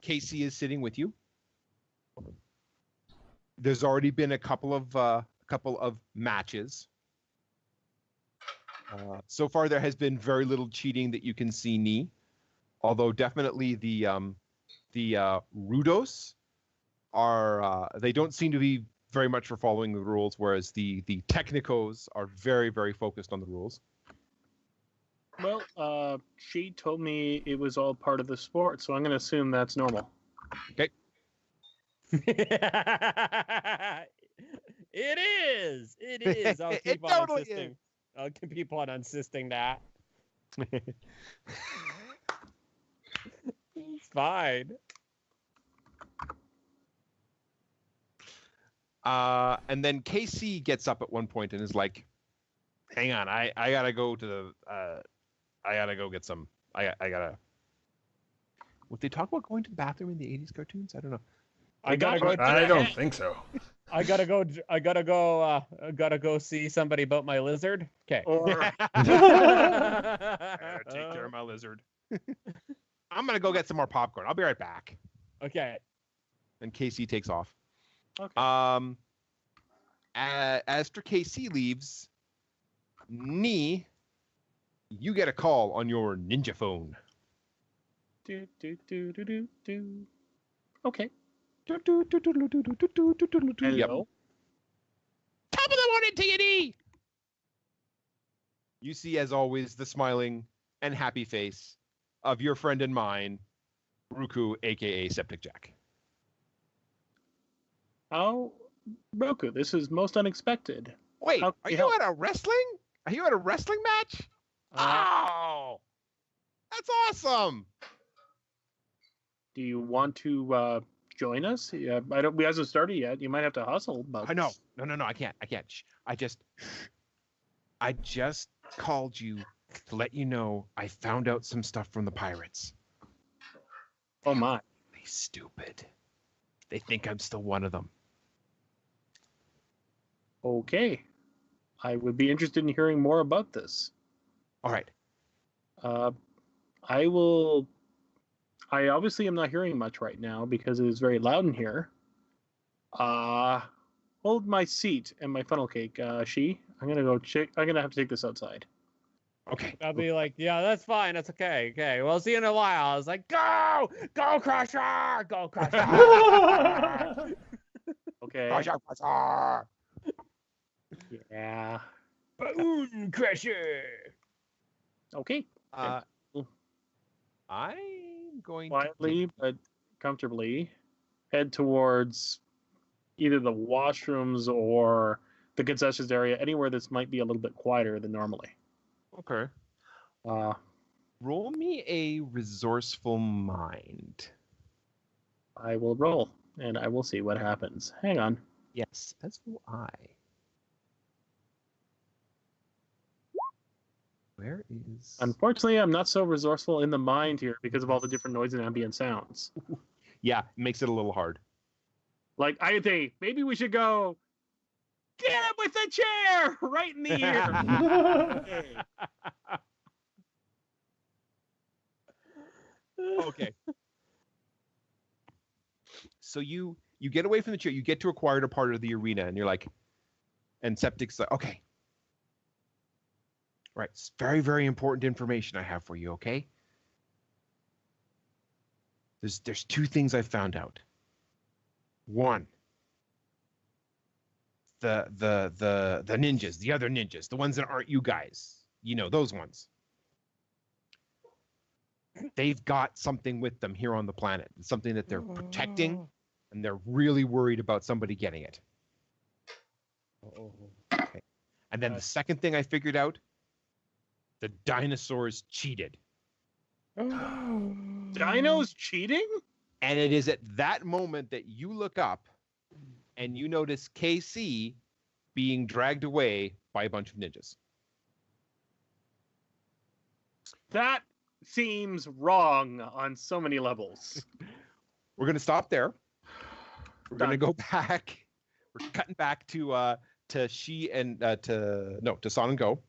Casey is sitting with you. There's already been a couple of matches. So far, there has been very little cheating that you can see, Ni. Although definitely the Rudos are they don't seem to be very much for following the rules, whereas the Technicos are very, very focused on the rules. Well, she told me it was all part of the sport, so I'm going to assume that's normal. Okay. It is. It is. I'll It keep on totally insisting. I'll keep on insisting that. It's fine. And then KC gets up at one point and is like, "Hang on, I gotta go to the I gotta go get some. I gotta." Would they talk about going to the bathroom in the '80s cartoons? I don't know. I gotta go. I don't think so. I gotta go see somebody about my lizard. Okay. Or I gotta take care of my lizard. I'm gonna go get some more popcorn. I'll be right back. Okay. And KC takes off. Okay. As for KC leaves, Ni, you get a call on your ninja phone. do, do, do, do, do, do. Okay. Yep. Hello. Top of the morning to you, Ni! You see, as always, the smiling and happy face of your friend and mine, Ruku, aka Septic Jack. Oh, Roku, this is most unexpected. Wait, How are can you you help? at a wrestling? Are you at a wrestling match? Oh, that's awesome! Do you want to join us? Yeah, we hasn't started yet. You might have to hustle. But I know. No, I can't. Shh. I just called you to let you know I found out some stuff from the pirates. Oh my. They stupid. They think I'm still one of them. Okay. I would be interested in hearing more about this. All right. I obviously am not hearing much right now because it is very loud in here. Hold my seat and my funnel cake, She. I'm gonna go check. I'm gonna have to take this outside. Okay. I'll be like, yeah, that's fine. That's okay. Okay. Well, see you in a while. I was like, go, Crusher, go, Crusher. Okay. Crusher, Crusher. Yeah. Boom, Crusher. Okay. I'm going Quietly to but comfortably head towards either the washrooms or the concessions area, anywhere this might be a little bit quieter than normally. Okay. Uh, Roll me a resourceful mind. I will roll, and I will see what happens. Hang on. Yes, as will I. Where is? Unfortunately, I'm not so resourceful in the mind here because of all the different noise and ambient sounds. Yeah, it makes it a little hard. Like, I think maybe we should go get him with the chair right in the ear. Okay. Okay. So you get away from the chair. You get to a quieter part of the arena, and you're like, and Septic's like, okay. Right, it's very, very important information I have for you, okay? There's two things I found out. One, the ninjas, the other ninjas, the ones that aren't you guys. You know, those ones. They've got something with them here on the planet. It's something that they're protecting, and they're really worried about somebody getting it. Okay. And then the second thing I figured out, the dinosaurs cheated. Dinos cheating? And it is at that moment that you look up and you notice KC being dragged away by a bunch of ninjas. That seems wrong on so many levels. We're going to stop there. We're going to Done. go back. We're cutting back to She and to Son and Go.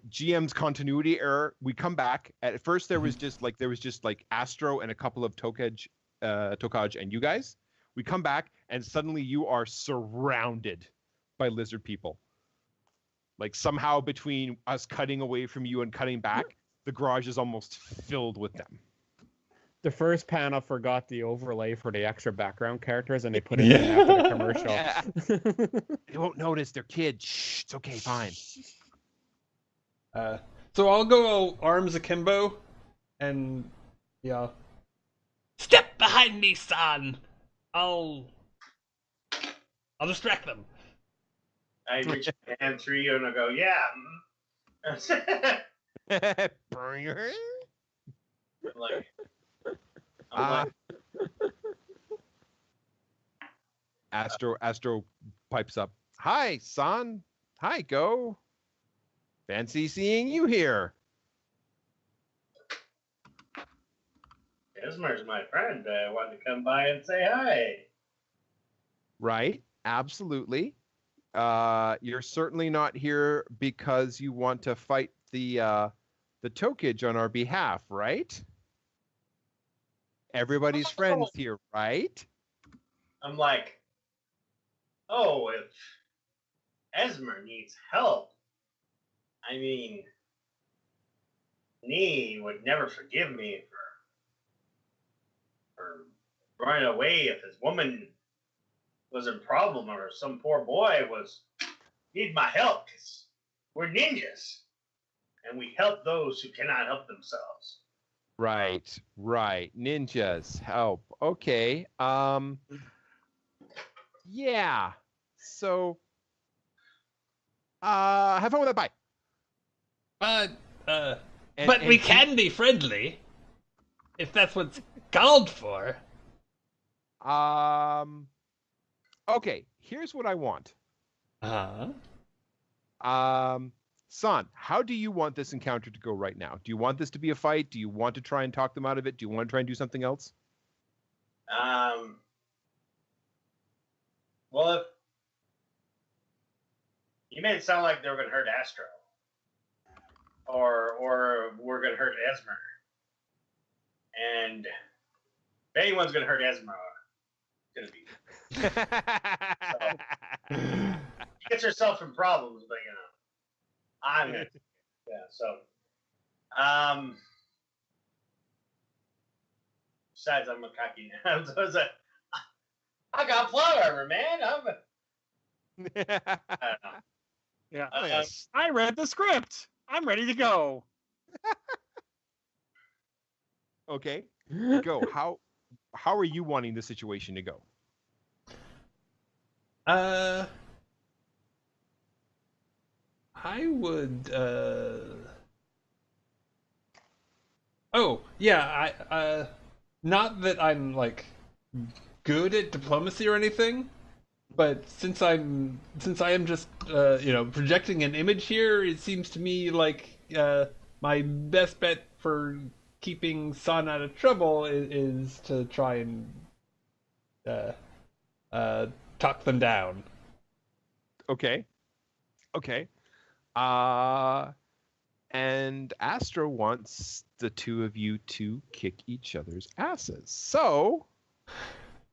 GM's continuity error. We come back. At first there was just like Astro and a couple of Tokaj and you guys. We come back and suddenly you are surrounded by lizard people. Like somehow between us cutting away from you and cutting back, the garage is almost filled with them. The first panel forgot the overlay for the extra background characters, and they put it in after the commercial. Yeah. They won't notice. They're kids. Shh, it's okay. Fine. So I'll go arms akimbo, and yeah. Step behind me, son. I'll distract them. I reach my hand through you and I go, yeah. I'm like, Astro pipes up. Hi, son. Hi, Go. Fancy seeing you here. Esmer's my friend. I wanted to come by and say hi. Right. Absolutely. You're certainly not here because you want to fight the Tokaj on our behalf, right? Everybody's friends here, right? I'm like, oh, if Esmer needs help, I mean, Nee would never forgive me for running away if his woman was in problem or some poor boy need my help, because we're ninjas and we help those who cannot help themselves. Right. Ninjas help. Okay. Yeah. So have fun with that. Bye. But we can be friendly if that's what's called for. Okay, here's what I want. Uh-huh. Son, how do you want this encounter to go right now? Do you want this to be a fight? Do you want to try and talk them out of it? Do you want to try and do something else? Well, if you made it sound like they were going to hurt Astro, or we're going to hurt Esmer, and if anyone's going to hurt Esmer, gonna be. She gets herself in problems, but I'm gonna. Yeah. So, besides, I'm a cocky now. I got plot armor, man. I don't know. Yeah. Oh, yes. I read the script. I'm ready to go. Okay, go. How are you wanting the situation to go? I would. Oh yeah, I. Not that I'm like good at diplomacy or anything, but since I am just projecting an image here, it seems to me like my best bet for keeping Sun out of trouble is to try and talk them down. Okay. And Astro wants the two of you to kick each other's asses. So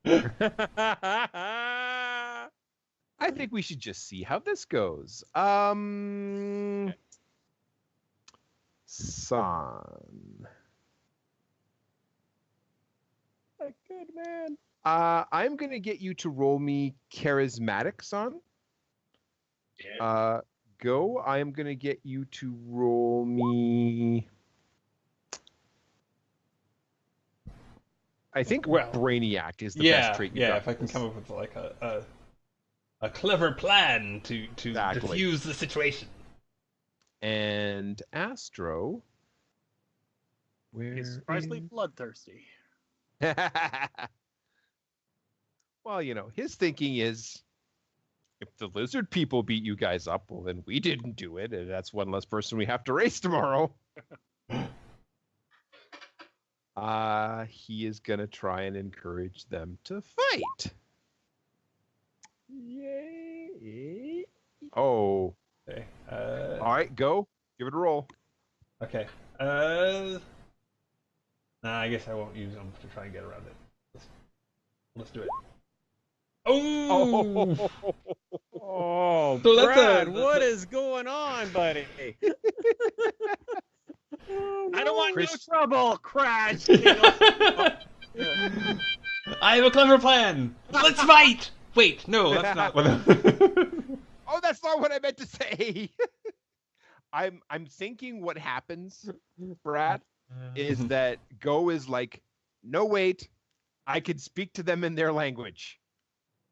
I think we should just see how this goes. San. A good man. I'm gonna get you to roll me charismatic, San. Yeah. Go. I am gonna get you to roll me. I think Brainiac is the best trait. If I can come up with like a clever plan to diffuse the situation. And Astro, He's surprisingly bloodthirsty. Well, his thinking is, if the lizard people beat you guys up, well, then we didn't do it, and that's one less person we have to race tomorrow. He is gonna try and encourage them to fight. Yay! Oh. Okay. All right, go. Give it a roll. Okay. I guess I won't use them to try and get around it. Let's do it. Oh! Oh, So Brad, what is going on, buddy? I don't want no trouble, Crash. I have a clever plan. Let's fight. Wait, no, that's not what. Oh, that's not what I meant to say. I'm thinking what happens, Brad, is that Go is like, no, wait, I could speak to them in their language.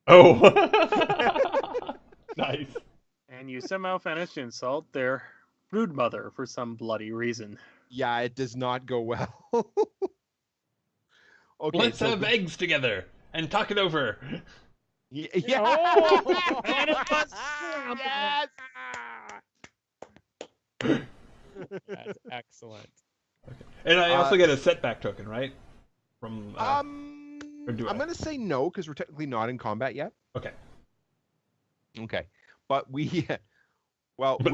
Oh, nice. And you somehow managed to insult their brood mother for some bloody reason. Yeah, it does not go well. Okay, let's have eggs together and talk it over. Yeah. Oh! Yes! That's excellent. Okay. And I also get a setback token, right? From I'm gonna say no because we're technically not in combat yet. Okay. But we're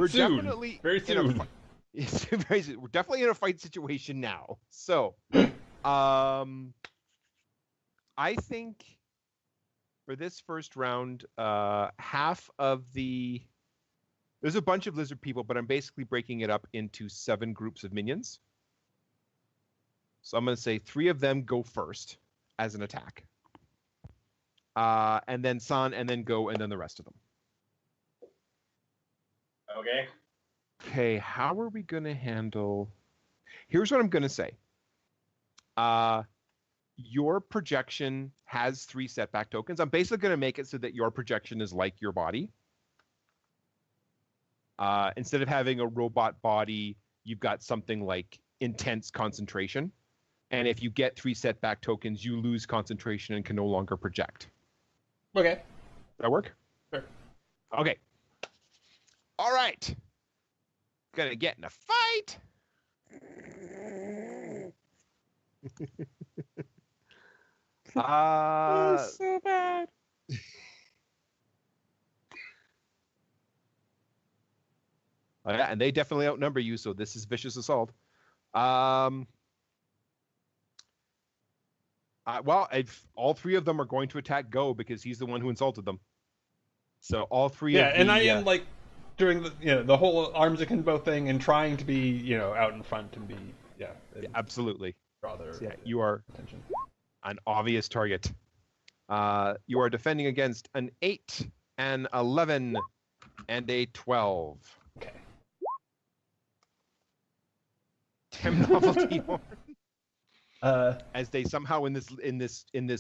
soon. definitely Very soon. Very soon. We're definitely in a fight situation now. So, I think for this first round, half of there's a bunch of lizard people, but I'm basically breaking it up into 7 groups of minions. So I'm going to say 3 of them go first as an attack. And then San, and then Go, and then the rest of them. Okay. Okay, how are we going to handle... Here's what I'm going to say. Your projection has 3 setback tokens. I'm basically going to make it so that your projection is like your body. Instead of having a robot body, you've got something like intense concentration. And if you get 3 setback tokens, you lose concentration and can no longer project. Okay. Does that work? Sure. Okay. All right. Gonna get in a fight. That's so bad. Yeah, and they definitely outnumber you, so this is vicious assault. Well, all three of them are going to attack Go because he's the one who insulted them. So all three Yeah, of the... and I am like doing the whole arms akimbo thing and trying to be out in front and be and absolutely. draw their You are attention. an obvious target. You are defending against an 8, an 11, and a 12. Okay. 10 novelty horn. As they somehow in this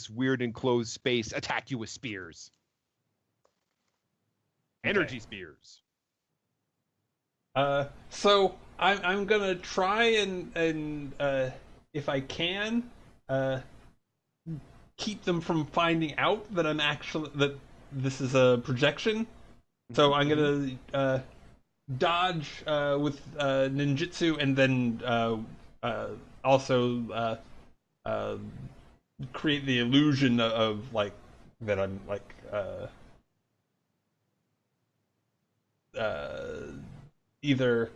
weird enclosed space attack you with spears. Energy spears. So I'm gonna try and if I can keep them from finding out that that this is a projection. So I'm gonna dodge with ninjutsu and then also create the illusion of like that I'm like either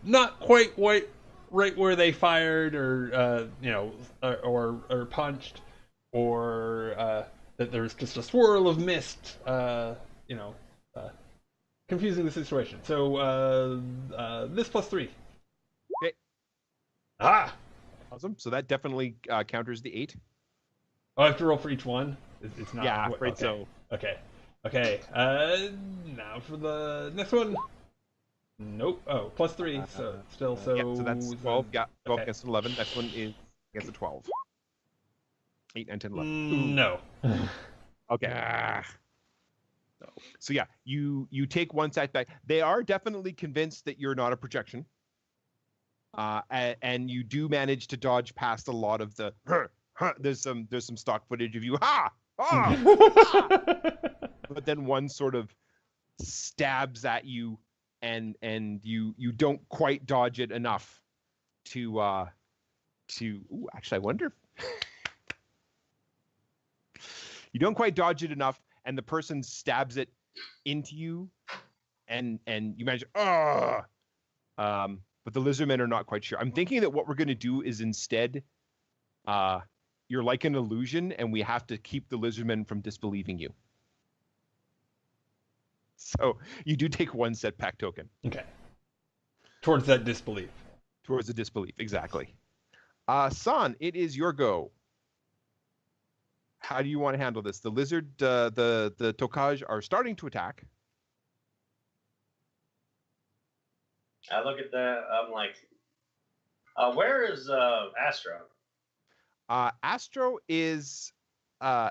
not quite right where they fired or or punched or that there's just a swirl of mist confusing the situation. So this +3. Okay. Awesome. So that definitely counters the 8. Oh, I have to roll for each one? It's not. Yeah, I'm afraid so. Okay. Now for the next one. Nope. Oh, +3. So still So that's 12. Yeah, 12 okay. against 11. Next one is against a 12. 8, 9, 10, 11. No. Okay. So yeah, you take one setback. They are definitely convinced that you're not a projection. And you do manage to dodge past a lot of the there's some stock footage of you but then one sort of stabs at you and you don't quite dodge it enough to actually I wonder you don't quite dodge it enough and the person stabs it into you and you manage but the lizardmen are not quite sure. I'm thinking that what we're going to do is instead, you're like an illusion, and we have to keep the lizardmen from disbelieving you. So you do take one setback token. Okay. Towards that disbelief. Towards the disbelief, exactly. San, it is your go. How do you want to handle this? The lizard, the Tokaj are starting to attack. I look at that. I'm like, where is Astro? Astro is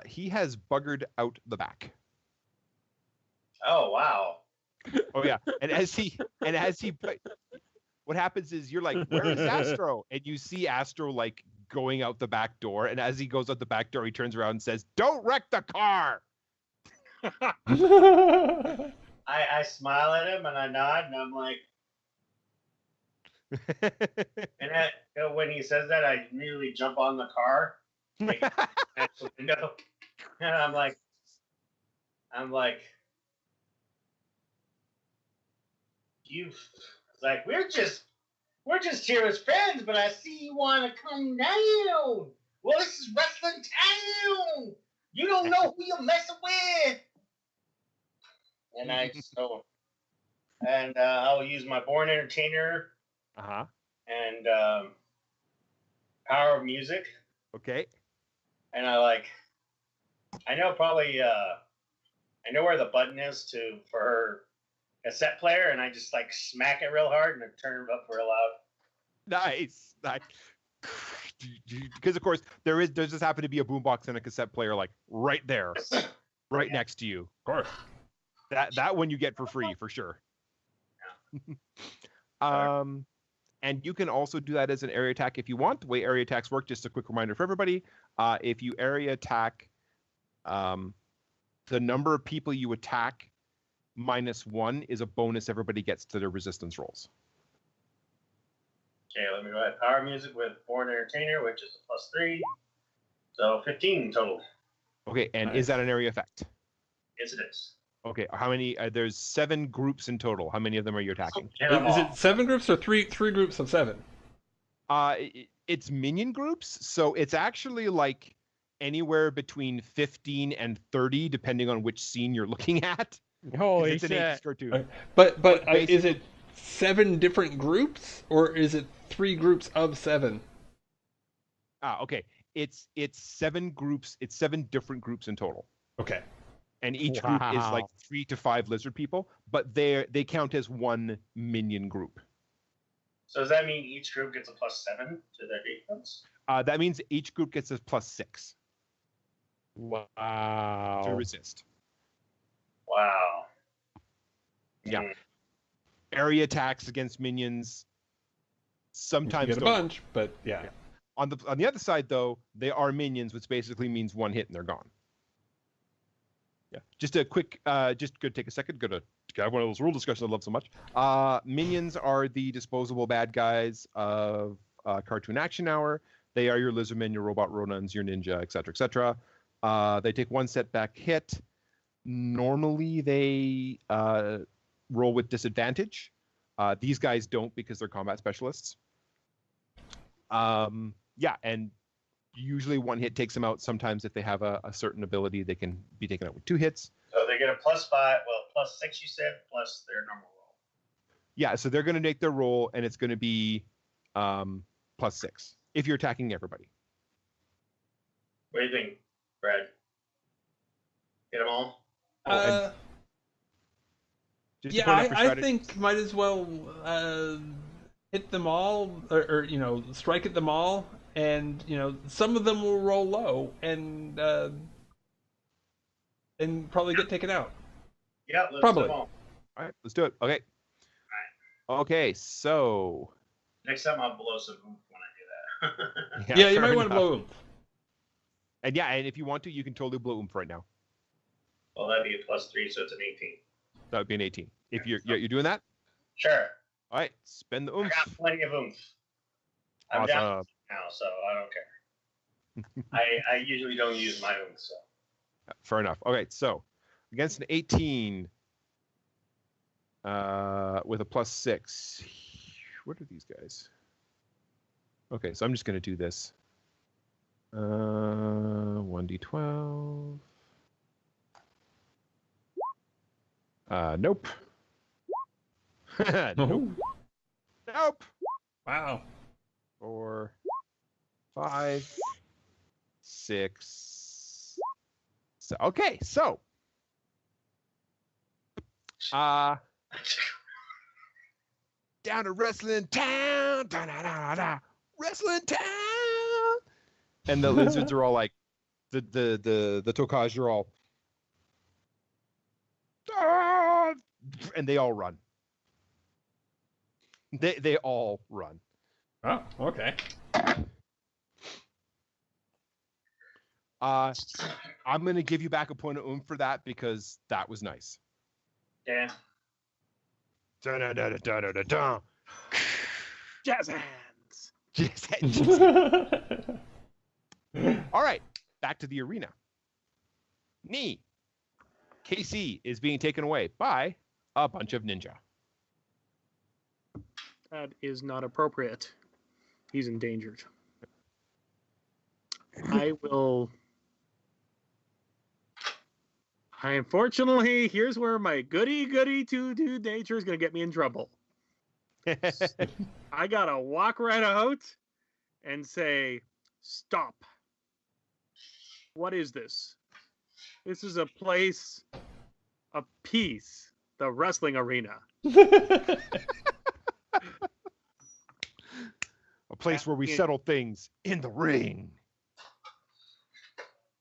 he has buggered out the back. Oh wow. Oh yeah, and as he what happens is you're like, where is Astro? And you see Astro like going out the back door, and as he goes out the back door, he turns around and says, "Don't wreck the car." I smile at him and I nod and I'm like. And when he says that, I immediately jump on the car, and I'm like, like we're just here as friends, but I see you want to come down. Well, this is wrestling town. You don't know who you're messing with. And I'll use my Born Entertainer. And Power of Music. Okay. And I know probably I know where the button is for her cassette player, and I just like smack it real hard and I turn it up real loud. Nice. Because of course there just happen to be a boombox and a cassette player like right there, right next to you. Of course. That one you get for free for sure. And you can also do that as an area attack if you want. The way area attacks work, just a quick reminder for everybody, if you area attack, the number of people you attack -1 is a bonus everybody gets to their resistance rolls. Okay, let me go ahead. Power Music with Born Entertainer, which is a +3. So 15 total. Okay, and Nice. Is that an area effect? Yes, it is. Okay, how many? There's 7 groups in total. How many of them are you attacking? Is it 7 groups or three groups of 7? It's minion groups, so it's actually like anywhere between 15 and 30, depending on which scene you're looking at. Holy It's an shit. 80s cartoon. But basically- is it 7 different groups, or is it 3 groups of 7? Okay. It's 7 groups. It's 7 different groups in total. Okay. And each group is Wow. like 3 to 5 lizard people, but they count as one minion group. So does that mean each group gets a +7 to their defense? That means each group gets a +6 Wow. to resist. Wow. Yeah. Mm. Area attacks against minions sometimes You get a don't. bunch, but yeah. On the other side, though, they are minions, which basically means 1 hit and they're gone. Yeah. Just a quick, just go take a second. Go to have one of those rule discussions I love so much. Minions are the disposable bad guys of Cartoon Action Hour. They are your lizardmen, your robot Ronans, your ninja, etc., etc. They take 1 setback hit. Normally, they roll with disadvantage. These guys don't because they're combat specialists. Yeah, and usually 1 hit takes them out. Sometimes if they have a certain ability, they can be taken out with 2 hits. So they get a +5, well, +6 you said, plus their normal roll. Yeah, so they're going to make their roll, and it's going to be +6 if you're attacking everybody. What do you think, Brad? Get them all? Just to Yeah, point out for I strategy- think might as well hit them all, or strike at them all, and some of them will roll low and probably get taken out. Yeah, let's Probably. do them all. All right, let's do it. Okay. Okay, so Next time I'll blow some oomph when I do that. Yeah, you fair might want to enough. blow them. And yeah, and if you want to, you can totally blow oomph right now. Well, that'd be a +3, so it's an 18. That would be an 18. If you're doing that, Sure. all right, spend the I oomph. got plenty of oomph. I'm down Awesome. now, so I don't care. I usually don't use my oomph, so. Fair enough. Okay, so against an 18 with a +6. What are these guys? Okay, so I'm just going to do this. 1d12. Nope. Nope. Nope. Wow. 4, 5, 6. So okay, so down to Wrestling Town, Wrestling Town, and the lizards are all like the Tokaj are all and they all run. They all run. Oh, okay. I'm gonna give you back a point of oomph for that because that was nice. Yeah. Da-da-da-da-da-da-da. Jazz hands. All right, back to the arena. Knee. KC is being taken away by a bunch of ninja. That is not appropriate. He's endangered. Unfortunately, here's where my goody two-dude nature is going to get me in trouble. I got to walk right out and say, stop. What is this? This is a place of peace, the wrestling arena. A place where we settle things in the ring.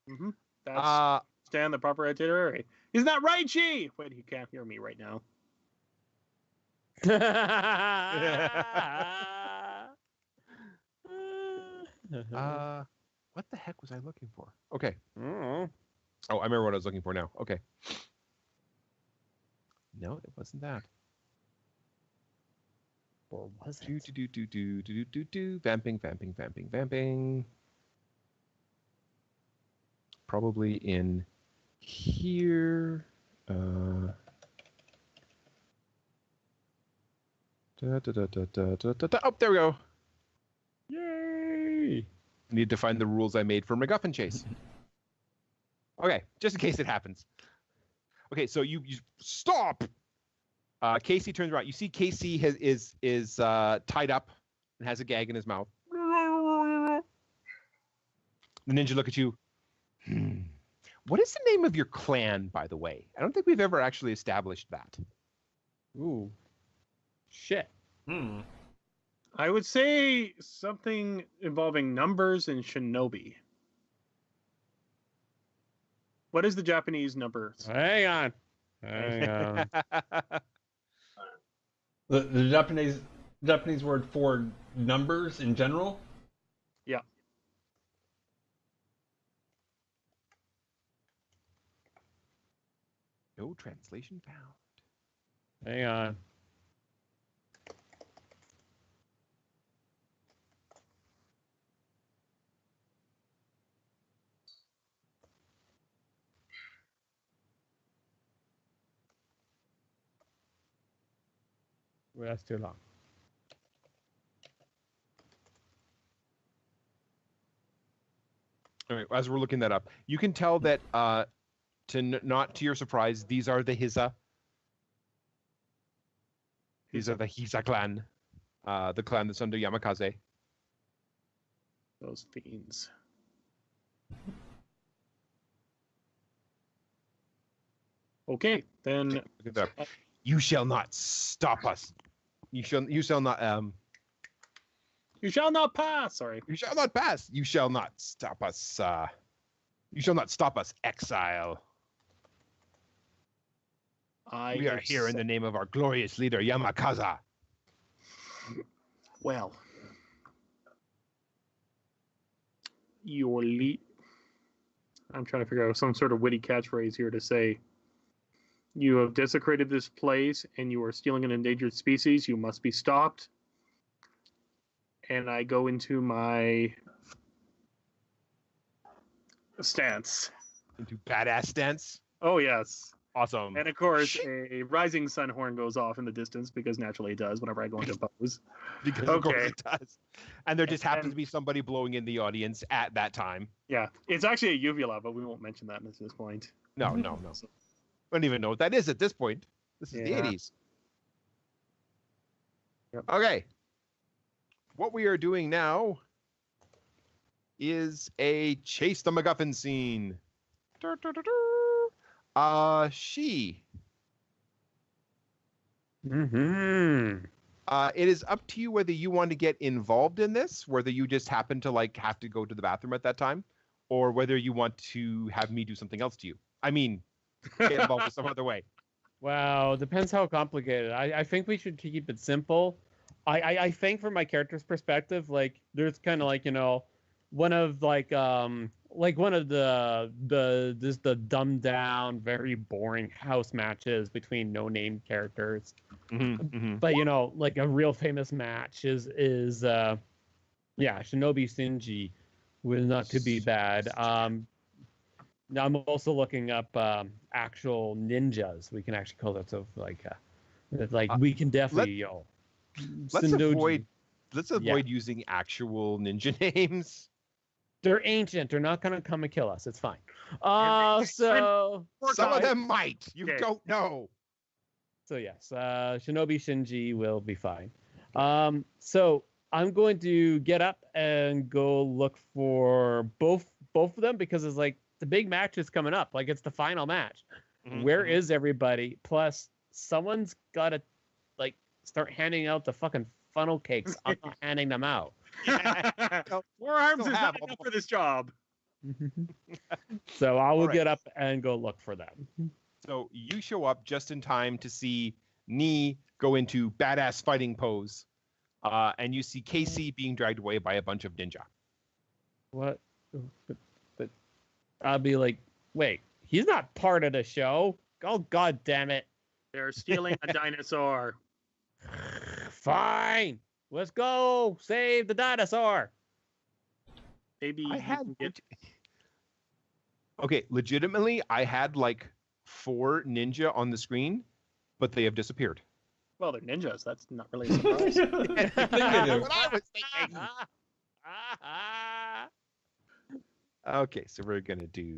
Mm-hmm. That's stand the proper itinerary. Isn't that right, Chi? Wait, he can't hear me right now. What the heck was I looking for? Okay. Mm. Oh, I remember what I was looking for now. Okay. No, it wasn't that. Or was Do it? do do do do do do do. Vamping. Probably in here. Da, da, da, da, da, da, da, da. Oh, there we go. Yay! Need to find the rules I made for MacGuffin Chase. Okay, just in case it happens. Okay, so you stop. Casey turns around. You see Casey is tied up and has a gag in his mouth. The ninja look at you. What is the name of your clan, by the way? I don't think we've ever actually established that. Ooh. Shit. I would say something involving numbers and shinobi. What is the Japanese numbers? Hang on. Hang on. The Japanese word for numbers in general? Yeah. No translation found. Hang on. Well, that's too long. All right, as we're looking that up, you can tell that, not to your surprise, these are the Hisa. These are the Hisa clan, the clan that's under Yamakaze. Those fiends. Okay, then. Look at that. You shall not stop us. You shall not. You shall not pass. Sorry. You shall not pass. You shall not stop us. You shall not stop us, exile. We are here in the name of our glorious leader, Yamakaza. Well, I'm trying to figure out some sort of witty catchphrase here to say. You have desecrated this place and you are stealing an endangered species. You must be stopped. And I go into my stance. Into badass stance. Oh, yes. Awesome. And of course, a rising sun horn goes off in the distance because naturally it does whenever I go into pose. Because of course it does. And there just happens to be somebody blowing in the audience at that time. Yeah. It's actually a uvula, but we won't mention that at this point. No. I don't even know what that is at this point. This is the 80s. Yep. Okay. What we are doing now is a chase the MacGuffin scene. She. It is up to you whether you want to get involved in this, whether you just happen to have to go to the bathroom at that time, or whether you want to have me do something else to you. I mean, get involved with some other way. Wow, depends how complicated. I think we should keep it simple. I think from my character's perspective, there's kind of one of the dumbed down, very boring house matches between no-name characters. But a real famous match is Shinobi Shinji with Not To Be Bad. I'm also looking up actual ninjas. We can actually call that we can definitely Let's avoid using actual ninja names. They're ancient. They're not gonna come and kill us. It's fine. So some of them might. You don't know. So yes, Shinobi Shinji will be fine. So I'm going to get up and go look for both of them because it's the big match is coming up. It's the final match. Where is everybody? Plus, someone's got to start handing out the fucking funnel cakes. I'm not handing them out. 4 arms is not enough for this job. So I will get up and go look for them. So you show up just in time to see Ni go into badass fighting pose, and you see Casey being dragged away by a bunch of ninja. What? But I'll be like, wait, he's not part of the show. Oh, God damn it. They're stealing a dinosaur. Fine. Let's go save the dinosaur. Maybe Okay, legitimately, I had 4 ninja on the screen, but they have disappeared. Well, they're ninjas. That's not really a surprise. That's what I was thinking. Okay, so we're gonna do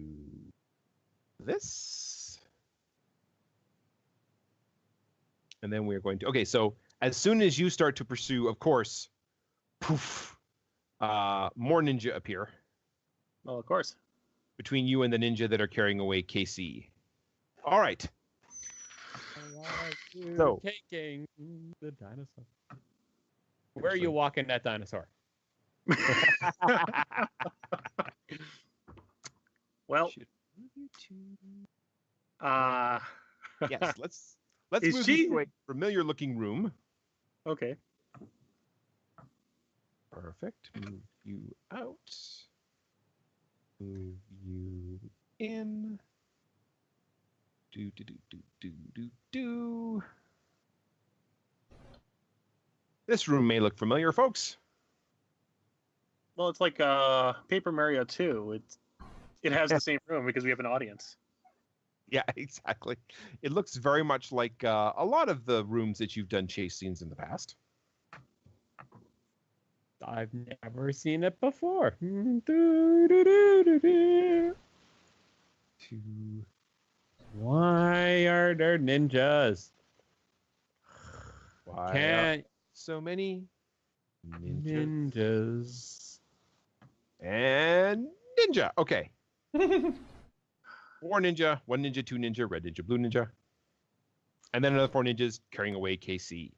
this. And then we're going to, okay, so as soon as you start to pursue, of course, poof, more ninja appear Well, of course. between you and the ninja that are carrying away KC. All right. So- Taking the dinosaur. Where are you walking that dinosaur? Well, Should move you to- yes, let's Is move she- you to a familiar looking room. okay. Perfect. Move you out. Move you in. Do do do do do do do. This room may look familiar, folks. Well, it's like Paper Mario 2. It has the same room because we have an audience. Yeah, exactly. It looks very much like a lot of the rooms that you've done chase scenes in the past. I've never seen it before. Why are there ninjas? Why are Can't so many ninjas? ninjas. And ninja. Okay. 4 ninja, 1 ninja, 2 ninja, red ninja, blue ninja. And then another 4 ninjas carrying away KC.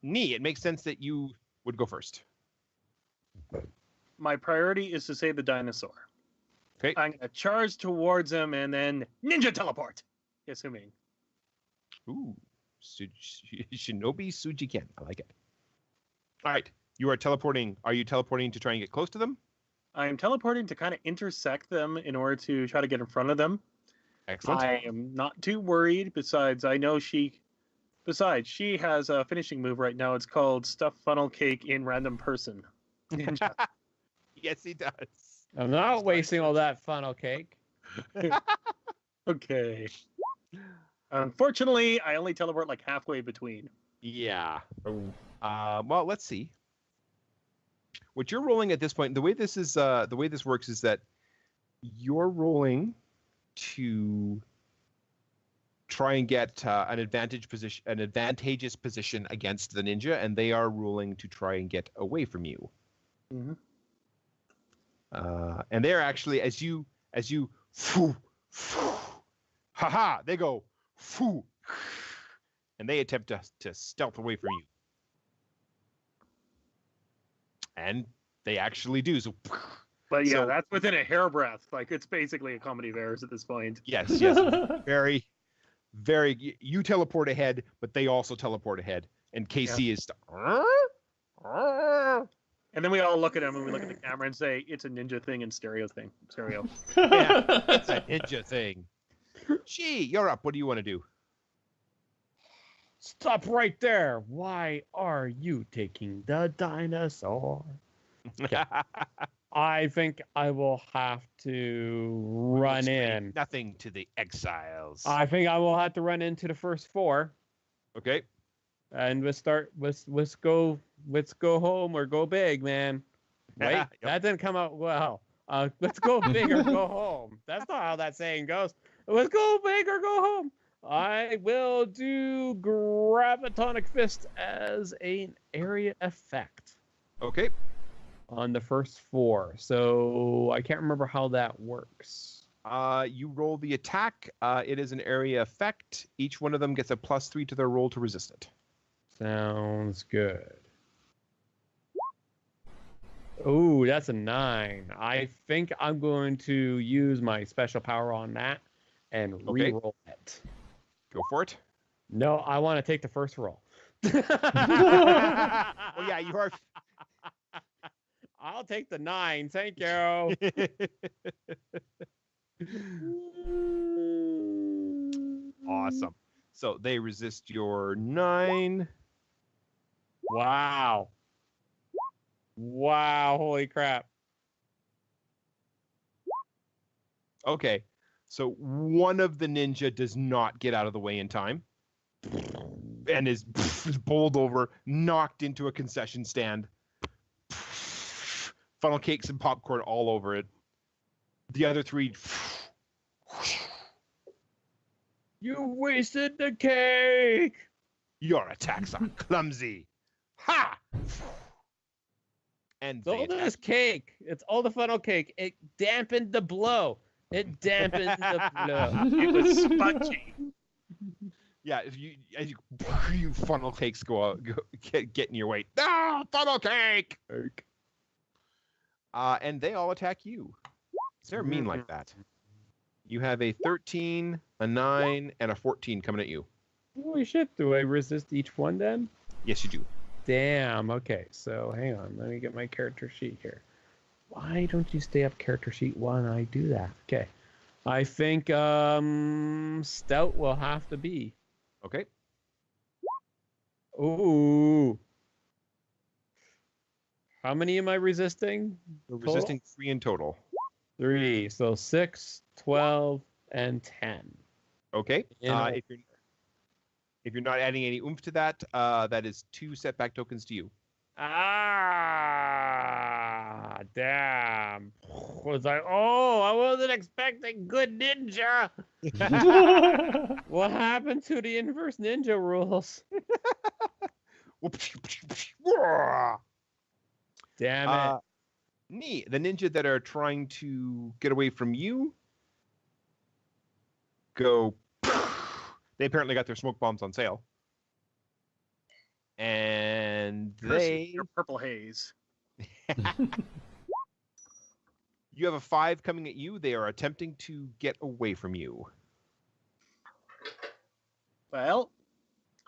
Nee, it makes sense that you would go first. My priority is to save the dinosaur. Okay. I'm going to charge towards him and then ninja teleport. Assuming. Ooh. Shinobi Sujiken. I like it. All right. You are teleporting. Are you teleporting to try and get close to them? I'm teleporting to kind of intersect them in order to try to get in front of them. Excellent. I am not too worried. Besides, I know she has a finishing move right now. It's called Stuffed Funnel Cake in Random Person. Ninja. Yes, he does. I'm not wasting all that funnel cake. Okay. Unfortunately, I only teleport like halfway between. Yeah. Oh. Well, let's see. What you're rolling at this point, the way this works is that you're rolling to try and get an advantageous position against the ninja, and they are rolling to try and get away from you. Mm-hmm. And they're actually as you foo, foo, haha, they go foo, and they attempt to stealth away from you. And they actually do. So, But yeah, So- that's within a hairbreadth. Like it's basically a comedy of errors at this point. yes, very, very. You teleport ahead, but they also teleport ahead. And KC is. And then we all look at him and we look at the camera and say, "It's a ninja thing and stereo thing." Stereo. Yeah, it's a ninja thing. Gee, you're up. What do you want to do? Stop right there. Why are you taking the dinosaur? I think I will have to run Explain in. Nothing to the exiles. I think I will have to run into the first 4. Okay. And let's go home or go big, man. Wait, Yep. that didn't come out well. Let's go big or go home. That's not how that saying goes. Let's go big or go home. I will do Gravitonic Fist as an area effect Okay. on the first 4. So I can't remember how that works. You roll the attack. It is an area effect. Each one of them gets a +3 to their roll to resist it. Sounds good. Oh, that's a 9. I think I'm going to use my special power on that and Okay. re-roll it. Go for it. No, I want to take the first roll. Oh yeah, you are. I'll take the 9. Thank you. Awesome. So they resist your 9. Wow. Wow. Holy crap. Okay. So one of the ninja does not get out of the way in time and is bowled over, knocked into a concession stand, funnel cakes and popcorn all over it. The other three. You wasted the cake. Your attacks are clumsy. Ha! And It's all this cake. It's all the funnel cake. It dampened the blow. It dampened the blow. It was spongy. yeah, as you funnel cakes go get in your way. Ah, funnel cake! And they all attack you. They're mean like that. You have a 13, a 9, and a 14 coming at you. Holy shit, do I resist each one then? Yes, you do. Damn, okay. So hang on, let me get my character sheet here. Why don't you stay up character sheet while I do that? Okay. I think Stout will have to be. Okay. Ooh. How many am I resisting? You're resisting 3 in total. 3. So 6, 12, and 10. Okay. If you're not adding any oomph to that, that is 2 setback tokens to you. Ah, damn. Was I? Oh, I wasn't expecting good ninja. What happened to the inverse ninja rules? Damn it. The ninja that are trying to get away from you go. They apparently got their smoke bombs on sale. And Your purple haze. You have a 5 coming at you. They are attempting to get away from you. Well,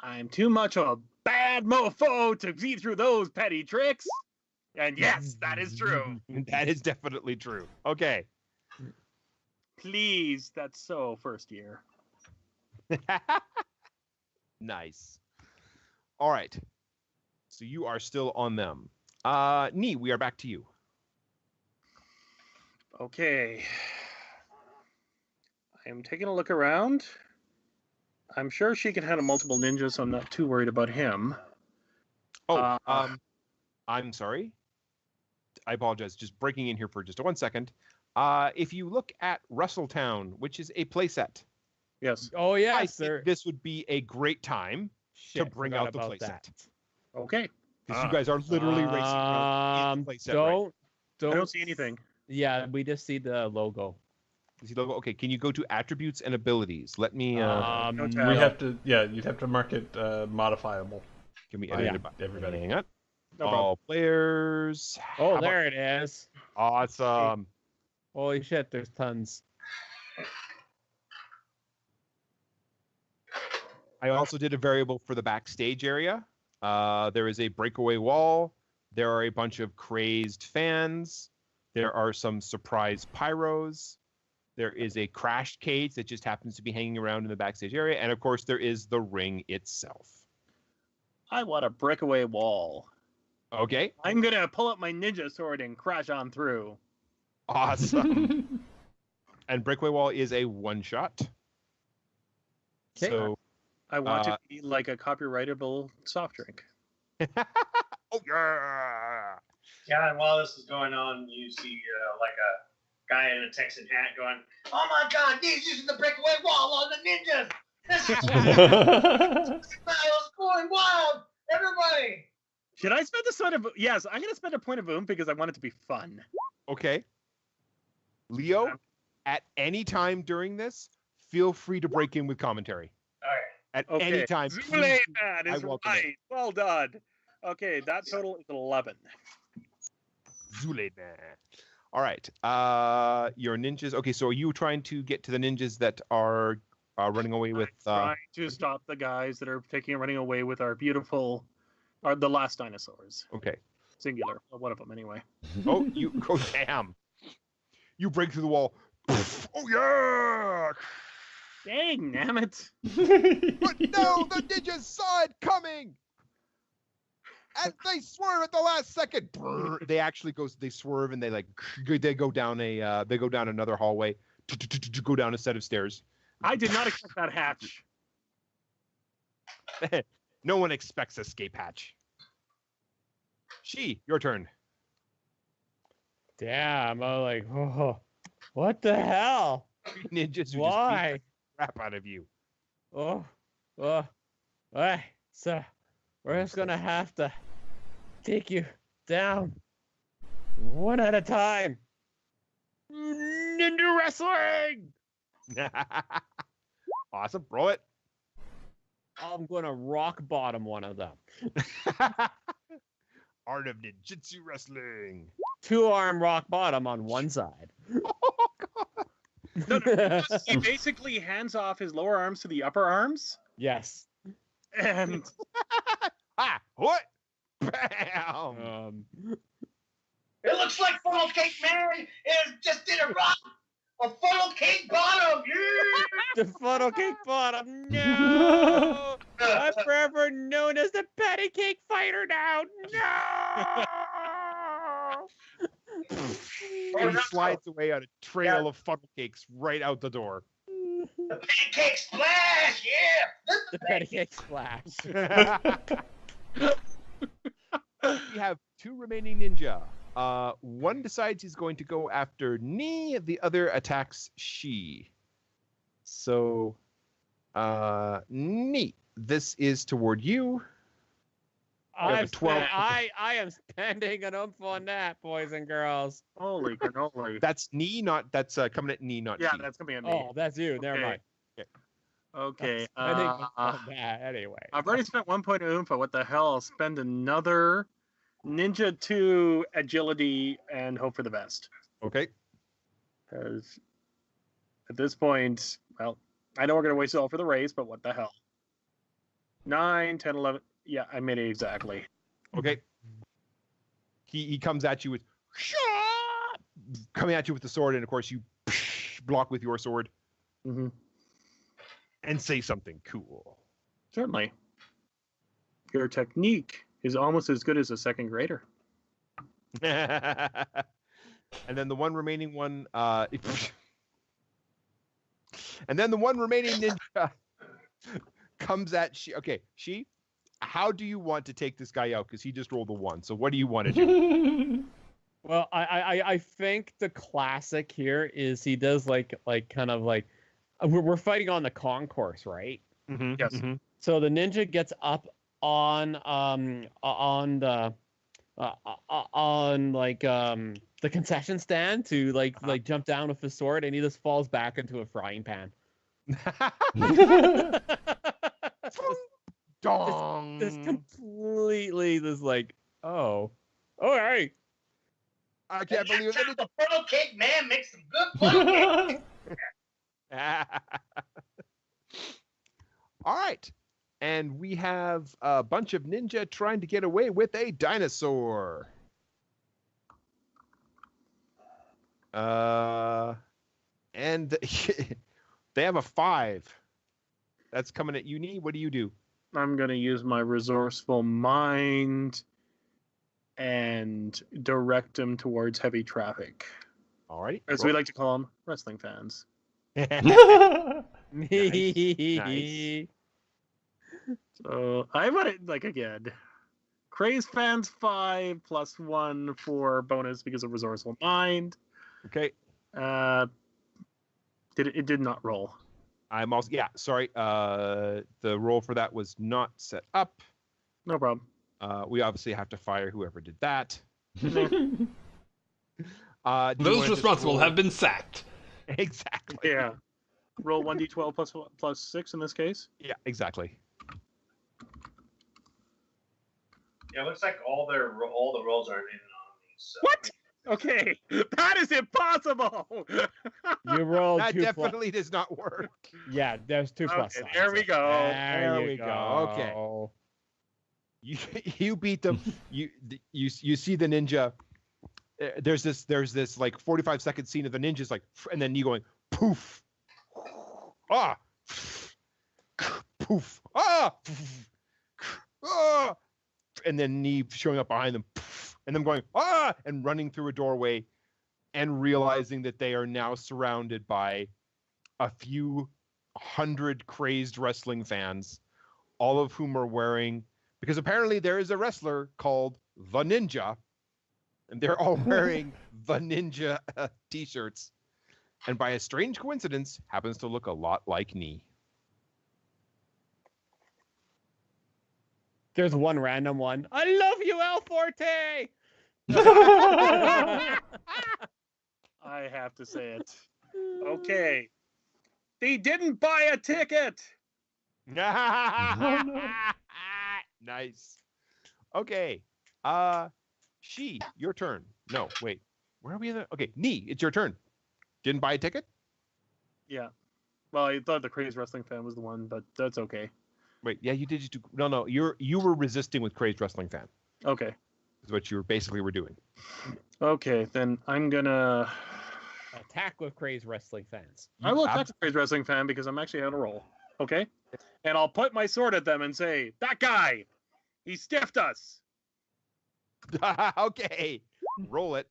I'm too much of a bad mofo to see through those petty tricks. And yes, that is true. That is definitely true. Okay. Please, that's so first year. Nice. All right. So you are still on them. Nee, we are back to you. Okay. I am taking a look around. I'm sure she can handle multiple ninjas, so I'm not too worried about him. Oh, I'm sorry. I apologize. Just breaking in here for just 1 second. If you look at Wrestletown, which is a playset, Yes. Oh, I yes, think sir. this would be a great time to bring out the about playset. that. Okay. Because you guys are literally racing around in the playset. Right? I don't see anything. Yeah, we just see the logo. You see the logo? Okay, can you go to attributes and abilities? Let me. We have to. Yeah, you'd have to mark it modifiable. Can we edit it by everybody? Hang on. No All players. Oh, How there it is. Awesome. Holy shit, there's tons. I also did a variable for the backstage area. There is a breakaway wall. There are a bunch of crazed fans. There are some surprise pyros. There is a crashed cage that just happens to be hanging around in the backstage area. And of course, there is the ring itself. I want a breakaway wall. Okay. I'm going to pull up my ninja sword and crash on through. Awesome. And breakaway wall is a one-shot. Okay. So, I want to be like a copyrightable soft drink. oh yeah. Yeah, and while this is going on, you see like a guy in a Texan hat going, "Oh my God, he's using the breakaway wall on the ninjas! This is going wild! Everybody!" Should I spend a sort of... Yes, I'm going to spend a point of oomph because I want it to be fun. Okay. Leo, at any time during this, feel free to break in with commentary. All right. At Okay. any time. Zulay, that is I welcome it. right. Well done. Okay, that total is 11. Zulena. All right. Your ninjas. Okay, so are you trying to get to the ninjas that are running away with? Trying to stop the guys that are running away with our beautiful, the last dinosaurs. Okay. Singular. Well, one of them, anyway. Oh, you. Oh, damn. You break through the wall. Oh yeah. Dang, damn it. But no, the ninjas saw it coming. And they swerve at the last second. Brr. They actually they swerve and they go down another hallway to go down a set of stairs. I did not expect that hatch. No one expects escape hatch. Your turn. Damn, I'm like, oh, What the hell? Ninjas who just beat Why? the crap out of you. Oh, alright. So we're just gonna have to take you down one at a time. Ninja wrestling. Awesome. Roll it. I'm gonna rock bottom one of them. Art of ninjutsu wrestling. 2-arm rock bottom on one side. Oh, God. No, he basically hands off his lower arms to the upper arms, Yes. and Ah, what? Bam. It looks like Funnel Cake Man is just did a rock. A funnel cake bottom. The funnel cake bottom. No. I'm forever known as the patty cake fighter now. No. And he slides away on a trail of funnel cakes right out the door. The pancake splash. Yeah. The patty cake splash. We have 2 remaining ninja. One decides he's going to go after Ni, the other attacks She. So, Ni, this is toward you. I 12. am spending an oomph on that, boys and girls. holy cannoli. That's Ni, not that's coming at Ni, not Yeah, She. that's gonna be on me. Oh, that's you. Never Okay. mind. Okay. Spending oomph on that anyway. I've already spent 1 point of info. What the hell? I'll spend another Ninja 2 agility and hope for the best. Okay. Because at this point, well, I know we're going to waste it all for the race, but what the hell? 9, 10, 11. Yeah, I made it exactly. Okay. He comes at you with coming at you with the sword, and of course you block with your sword Mm-hmm. and say something cool. Certainly. Your technique is almost as good as a second grader. And then the one remaining one, and then the one remaining ninja comes at She. Okay, She, how do you want to take this guy out? Because he just rolled a 1. So what do you want to do? Well, I think the classic here is he does like kind of like we're fighting on the concourse, right? Mm-hmm, Yes. mm-hmm. So the ninja gets up on the concession stand to like jump down with his sword, and he just falls back into a frying pan. Dong. Just completely just like, oh, all right. I can't believe That's how it. the Funnel Cake Man makes some good funnel cake. All right. And we have a bunch of ninja trying to get away with a dinosaur. And they have a 5. That's coming at Uni. What do you do? I'm going to use my resourceful mind and direct him towards heavy traffic. All right. As we like to call them, wrestling fans. Nice. So I want it, like, again, Craze fans 5 plus 1 for bonus because of resourceful mind. Okay. It did not roll. I'm also, yeah, sorry. The roll for that was not set up. No problem. We obviously have to fire whoever did that. Those Do you wanna just responsible roll- have been sacked. Exactly. Yeah. Roll 1d12 plus 6 in this case. Yeah, exactly. Yeah, it looks like all the rolls are in on these. So. What? Okay, that is impossible. You rolled That 2 definitely does not work. Yeah, there's 2 plus. Okay, there we go. There we you go. Okay. You beat them. You see the ninja. There's this like 45-second scene of the ninjas like, and then you going poof, ah, poof, ah, ah, and then knee showing up behind them, poof, and them going ah, and running through a doorway, and realizing that they are now surrounded by a few hundred crazed wrestling fans, all of whom are wearing, because apparently there is a wrestler called the Ninja, and they're all wearing the Ninja t-shirts. and by a strange coincidence, happens to look a lot like Nee. There's one random one. I love you, El Forte. I have to say it. Okay. They didn't buy a ticket. Nice. Okay. She, your turn. No, wait. Where are we in the... Okay, Nee, it's your turn. Didn't buy a ticket? Yeah. Well, I thought the Crazy Wrestling Fan was the one, but that's okay. Wait, yeah, you did just do... No, you were resisting with Crazed Wrestling Fan. Okay. Is what you were doing. Okay, then I'm gonna Attack with Crazed Wrestling Fans. I will attack the Crazy Wrestling Fan because I'm actually on a roll. Okay? And I'll point my sword at them and say, that guy! He stiffed us! Okay. Roll it.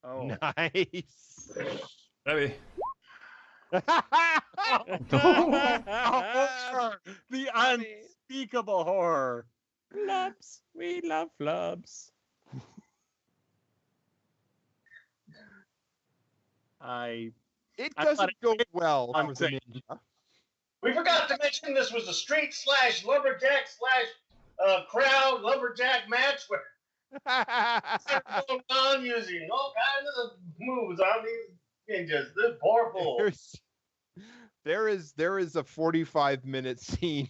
Oh. Nice. Ready? Horror! The unspeakable horror. Flubs. We love flubs. It I doesn't thought go well I'm for the saying- ninja. We forgot to mention this was a street / lumberjack / crowd lumberjack match where they're going on using all kinds of moves on these ninjas. This poor fool. There is a 45-minute scene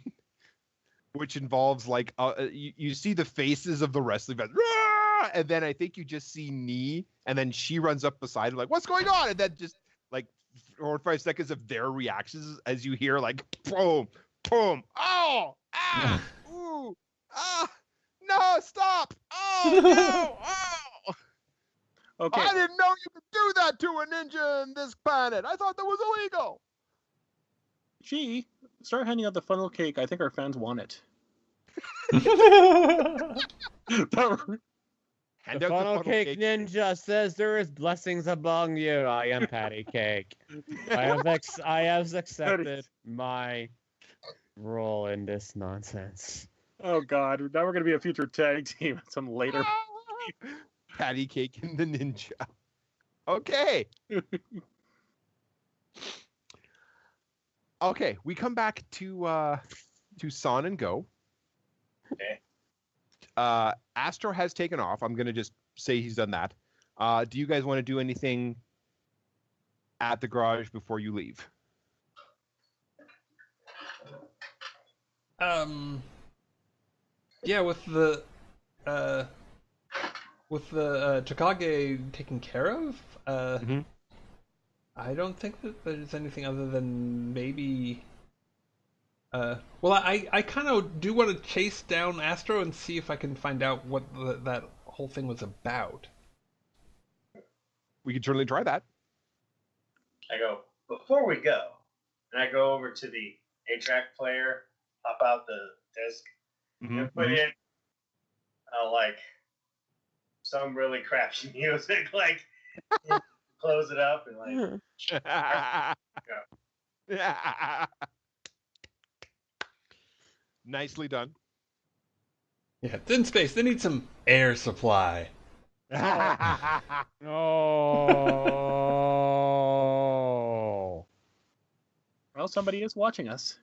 which involves like you see the faces of the wrestling fans, and then I think you just see Nee, and then she runs up beside him like, "What's going on?" And then just like 4 or 5 seconds of their reactions as you hear like, boom, boom, oh, ah, ooh, ah, no, stop, oh, no, oh. Okay. I didn't know you could do that to a ninja in this planet. I thought that was illegal. Gee, start handing out the funnel cake. I think our fans want it. Hand The out funnel cake ninja says there is blessings among you. I am Patty Cake. I have accepted my role in this nonsense. Oh God! Now we're gonna be a future tag team at some later. Patty Cake and the Ninja. Okay. Okay, we come back to Son and Go. Okay. Astro has taken off. I'm gonna just say he's done that. Do you guys want to do anything at the garage before you leave? Yeah, with the Takage taken care of, Mhm. I don't think that there's anything other than maybe. Well, I kind of do want to chase down Astro and see if I can find out what that whole thing was about. We can certainly try that. I go, before we go, and I go over to the 8-track player, pop out the disc, and put in like some really crappy music, like close it up and like Nicely done. Yeah, it's in space. They need some air supply. Oh. Well, somebody is watching us.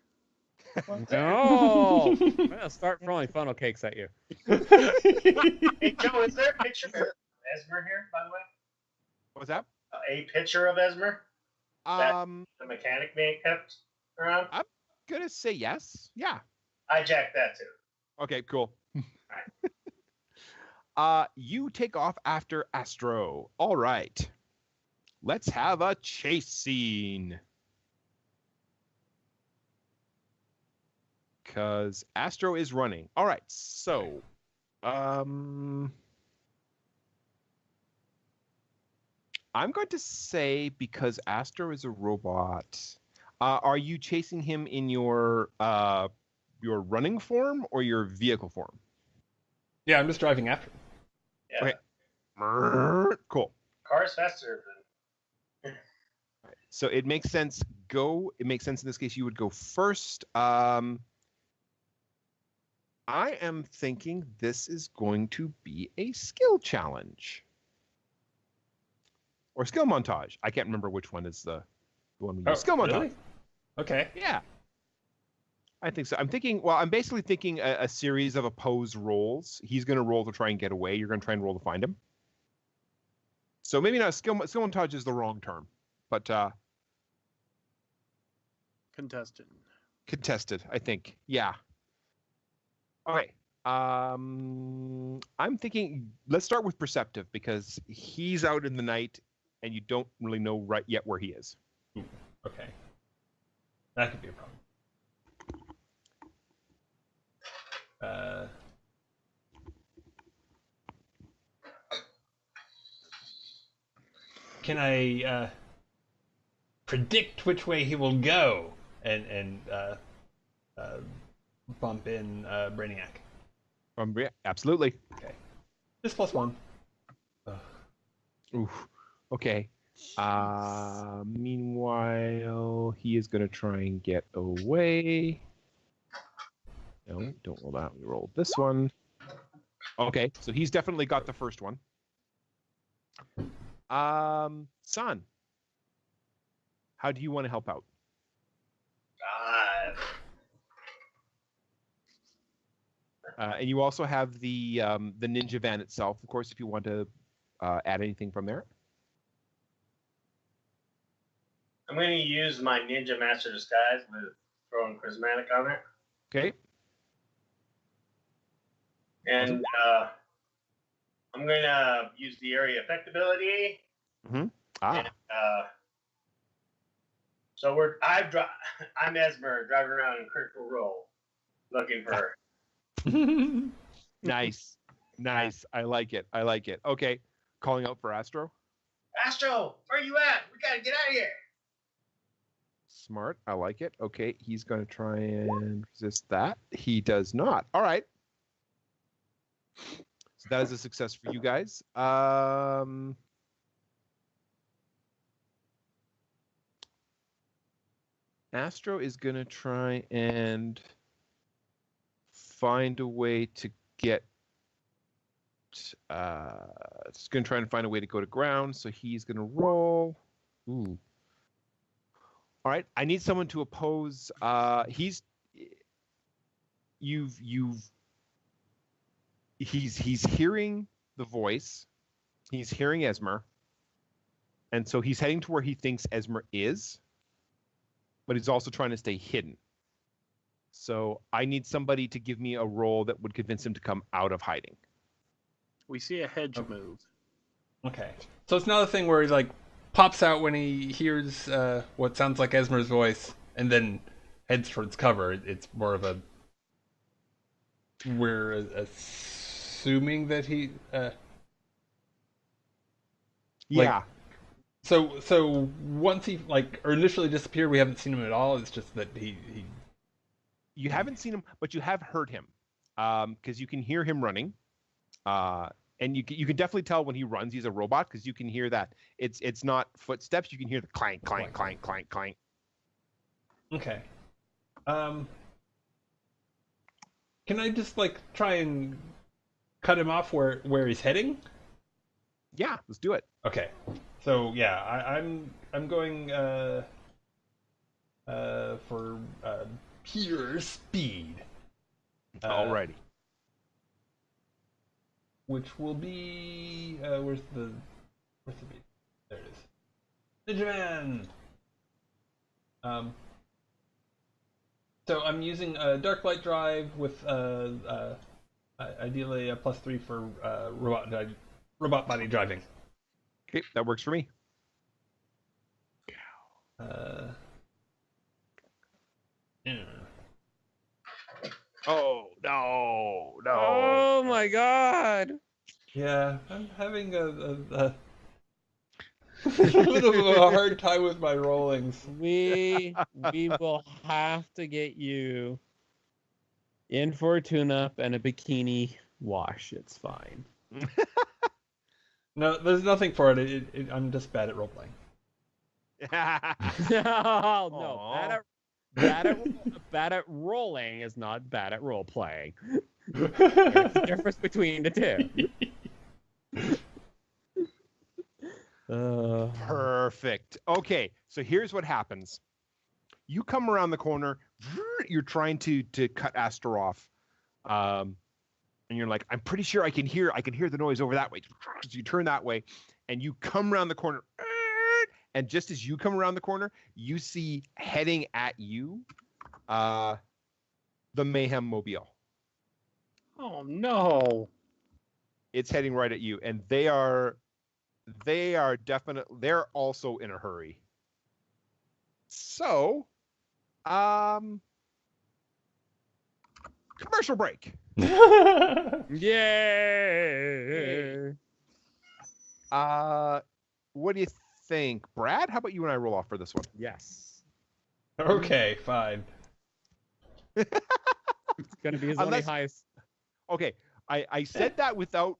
No. I'm gonna start throwing funnel cakes at you. Hey Joe, is there a picture of Esmer here, by the way? What's that? A picture of Esmer? Um, The mechanic being kept around? I'm gonna say yes. Yeah. I jacked that too. Okay, cool. You take off after Astro. All right. Let's have a chase scene. Because Astro is running. All right, so I'm going to say because Astro is a robot, are you chasing him in your running form or your vehicle form? Yeah, I'm just driving after him. Yeah. Okay. Cool. Car's faster than. So it makes sense. It makes sense in this case. You would go first. I am thinking this is going to be a skill challenge or skill montage. I can't remember which one is the The one we use. Skill montage. Really? Okay. Yeah. I think so. I'm basically thinking a series of opposed rolls. He's going to roll to try and get away. You're going to try and roll to find him. So maybe not skill montage is the wrong term, but contested, I think. Yeah. Okay. I'm thinking let's start with perceptive because he's out in the night and you don't really know right yet where he is. Ooh, okay. That could be a problem. Can I predict which way he will go and bump in Brainiac? Yeah, absolutely. Okay. Just +1. Oof. Okay. Meanwhile, he is going to try and get away. No, don't roll that. We rolled this one. Okay, so he's definitely got the first one. Son, how do you want to help out? And you also have the ninja van itself, of course, if you want to add anything from there. I'm going to use my Ninja Master Disguise with throwing Charismatic on it. Okay. And I'm going to use the area effect ability. Mm-hmm. Ah. And, so I'm Esmer driving around in Critical Role looking for her. Nice. I like it. Okay. Calling out for Astro. Astro, where you at? We got to get out of here. Smart. I like it. Okay. He's going to try and resist that. He does not. All right. So that is a success for you guys. Astro is going to try and find a way to get. It's going to try and find a way to go to ground. So he's going to roll. Ooh. All right. I need someone to oppose. He's hearing the voice. He's hearing Esmer. And so he's heading to where he thinks Esmer is. But he's also trying to stay hidden. So I need somebody to give me a roll that would convince him to come out of hiding. We see a hedge move. Okay. So it's not a thing where he like pops out when he hears what sounds like Esmer's voice and then heads towards cover. It's more of a we're assuming that he Yeah. So once he or initially disappeared, we haven't seen him at all. It's just that he You haven't seen him, but you have heard him, because you can hear him running, and you can definitely tell when he runs he's a robot because you can hear that it's not footsteps. You can hear the clank, clank, clank, clank, clank. Okay. Can I just try and cut him off where he's heading? Yeah, let's do it. Okay. So yeah, I'm going for pure speed. Alrighty. Which will be where's the beat? There it is. Ninja Man. So I'm using a dark light drive with ideally a +3 for robot body driving. Okay, that works for me. Yeah. Oh no! Oh my god! Yeah, I'm having a little bit of a hard time with my rollings. We will have to get you in for a tune-up and a bikini wash. It's fine. No, there's nothing for it. I'm just bad at role playing. No, bad at rolling is not bad at role playing. There's a difference between the two. Perfect. Okay, so here's what happens. You come around the corner. You're trying to cut Astor off, and you're like, I'm pretty sure I can hear the noise over that way. So you turn that way, and you come around the corner. And just as you come around the corner, you see heading at you, the Mayhem Mobile. Oh no! It's heading right at you, and they're also in a hurry. So, commercial break. Yay! What do you think, Brad? How about you and I roll off for this one? Yes. Okay, fine. It's gonna be his only Unless- highest. Okay, I said that without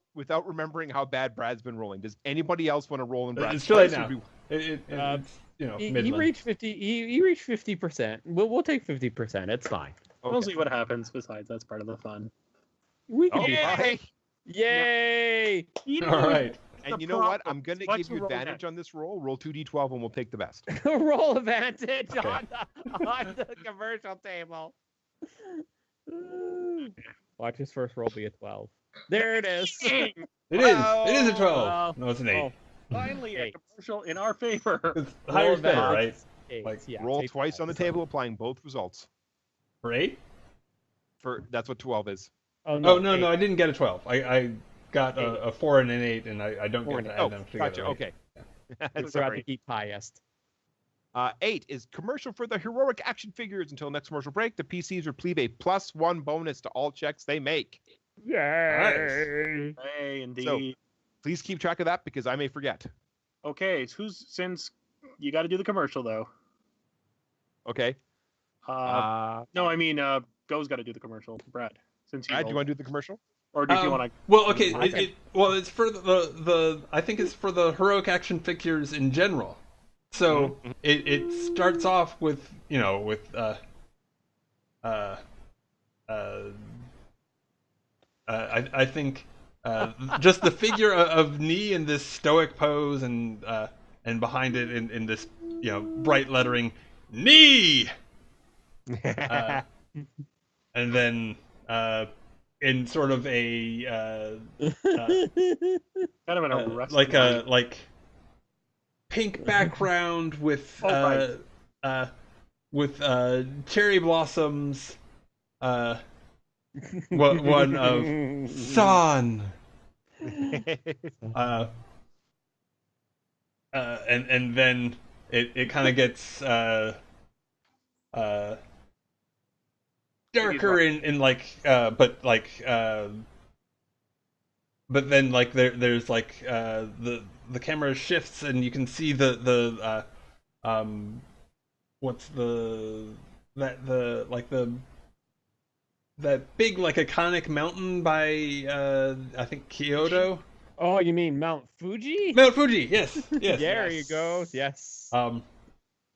remembering how bad Brad's been rolling. Does anybody else want to roll in Brad's It's too late place, or now. do- It's He Midland. reached 50. He reached 50%. We'll take 50%. It's fine. We'll see what happens. Besides, that's part of the fun. We can Oh, do that. hey. Yay! All right. And you know what? I'm going to What's give you the roll advantage on this roll. Roll 2d12 and we'll take the best. Roll advantage Okay. on the commercial table. Watch his first roll be a 12. There it is. It is. It is a 12. Oh. No, it's an 8. Oh, Finally, a Eight. commercial in our favor. It's higher is better, right? advantage. Eight. Like, Yeah, Roll take twice on the 12. table, applying both results. For 8? That's what 12 is. Oh, no, eight. I didn't get a 12. I got a 4 and an 8, and I don't Four get and to Oh, add them together. gotcha. right? Okay. It's Sorry. got to keep highest. 8 is commercial for the heroic action figures. Until next commercial break, the PCs receive a +1 bonus to all checks they make. Yay! Hey, indeed. So- Please keep track of that because I may forget. Okay, since you got to do the commercial though. Okay. No, I mean, Go's got to do the commercial. Brad, since you Brad, do you rolled. want to do the commercial? Or did you want to? Well, okay. Okay. It's for the I think it's for the heroic action figures in general. So it starts off with I think just the figure of knee in this stoic pose and behind it in this bright lettering knee, and then in sort of a Kind of an arresting like a light. like pink background with Oh, right. cherry blossoms. One of sun. And then it kind of gets darker in like but then like there's like the camera shifts and you can see what's that big like iconic mountain by I think Kyoto. Oh, you mean Mount Fuji? Mount Fuji, yes. There you go. Yes. And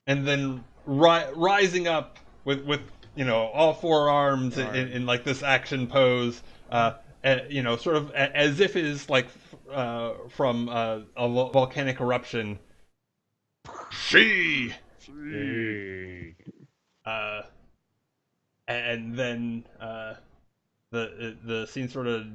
then rising up with all four arms in like this action pose, sort of as if it is like from a volcanic eruption. She. And then the scene sort of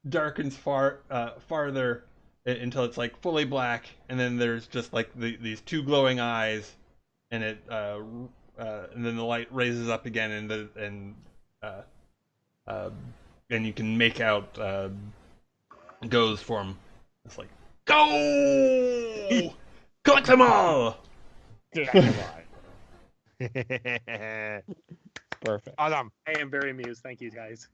darkens farther until it's like fully black, and then there's just like these two glowing eyes, and it and then the light raises up again, and you can make out Go's form. It's like go, collect them all. Perfect. Awesome. I am very amused. Thank you, guys.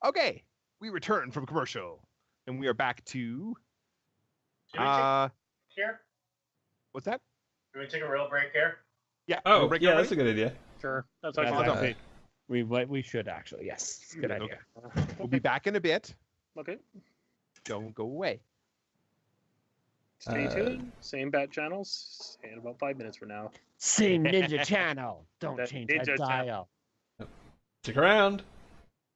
Okay, we return from commercial, and we are back to. Can we take here? What's that? Can we take a real break here? Yeah. Oh, we'll break yeah, everybody? that's a good idea. Sure. That's That's actually actually- we should actually. Yes. Good idea. We'll be back in a bit. okay. Don't go away. Stay tuned. Same bat channels. In about 5 minutes from now. Same Ninja Channel. Don't That change Ninja that Channel. dial. Stick around.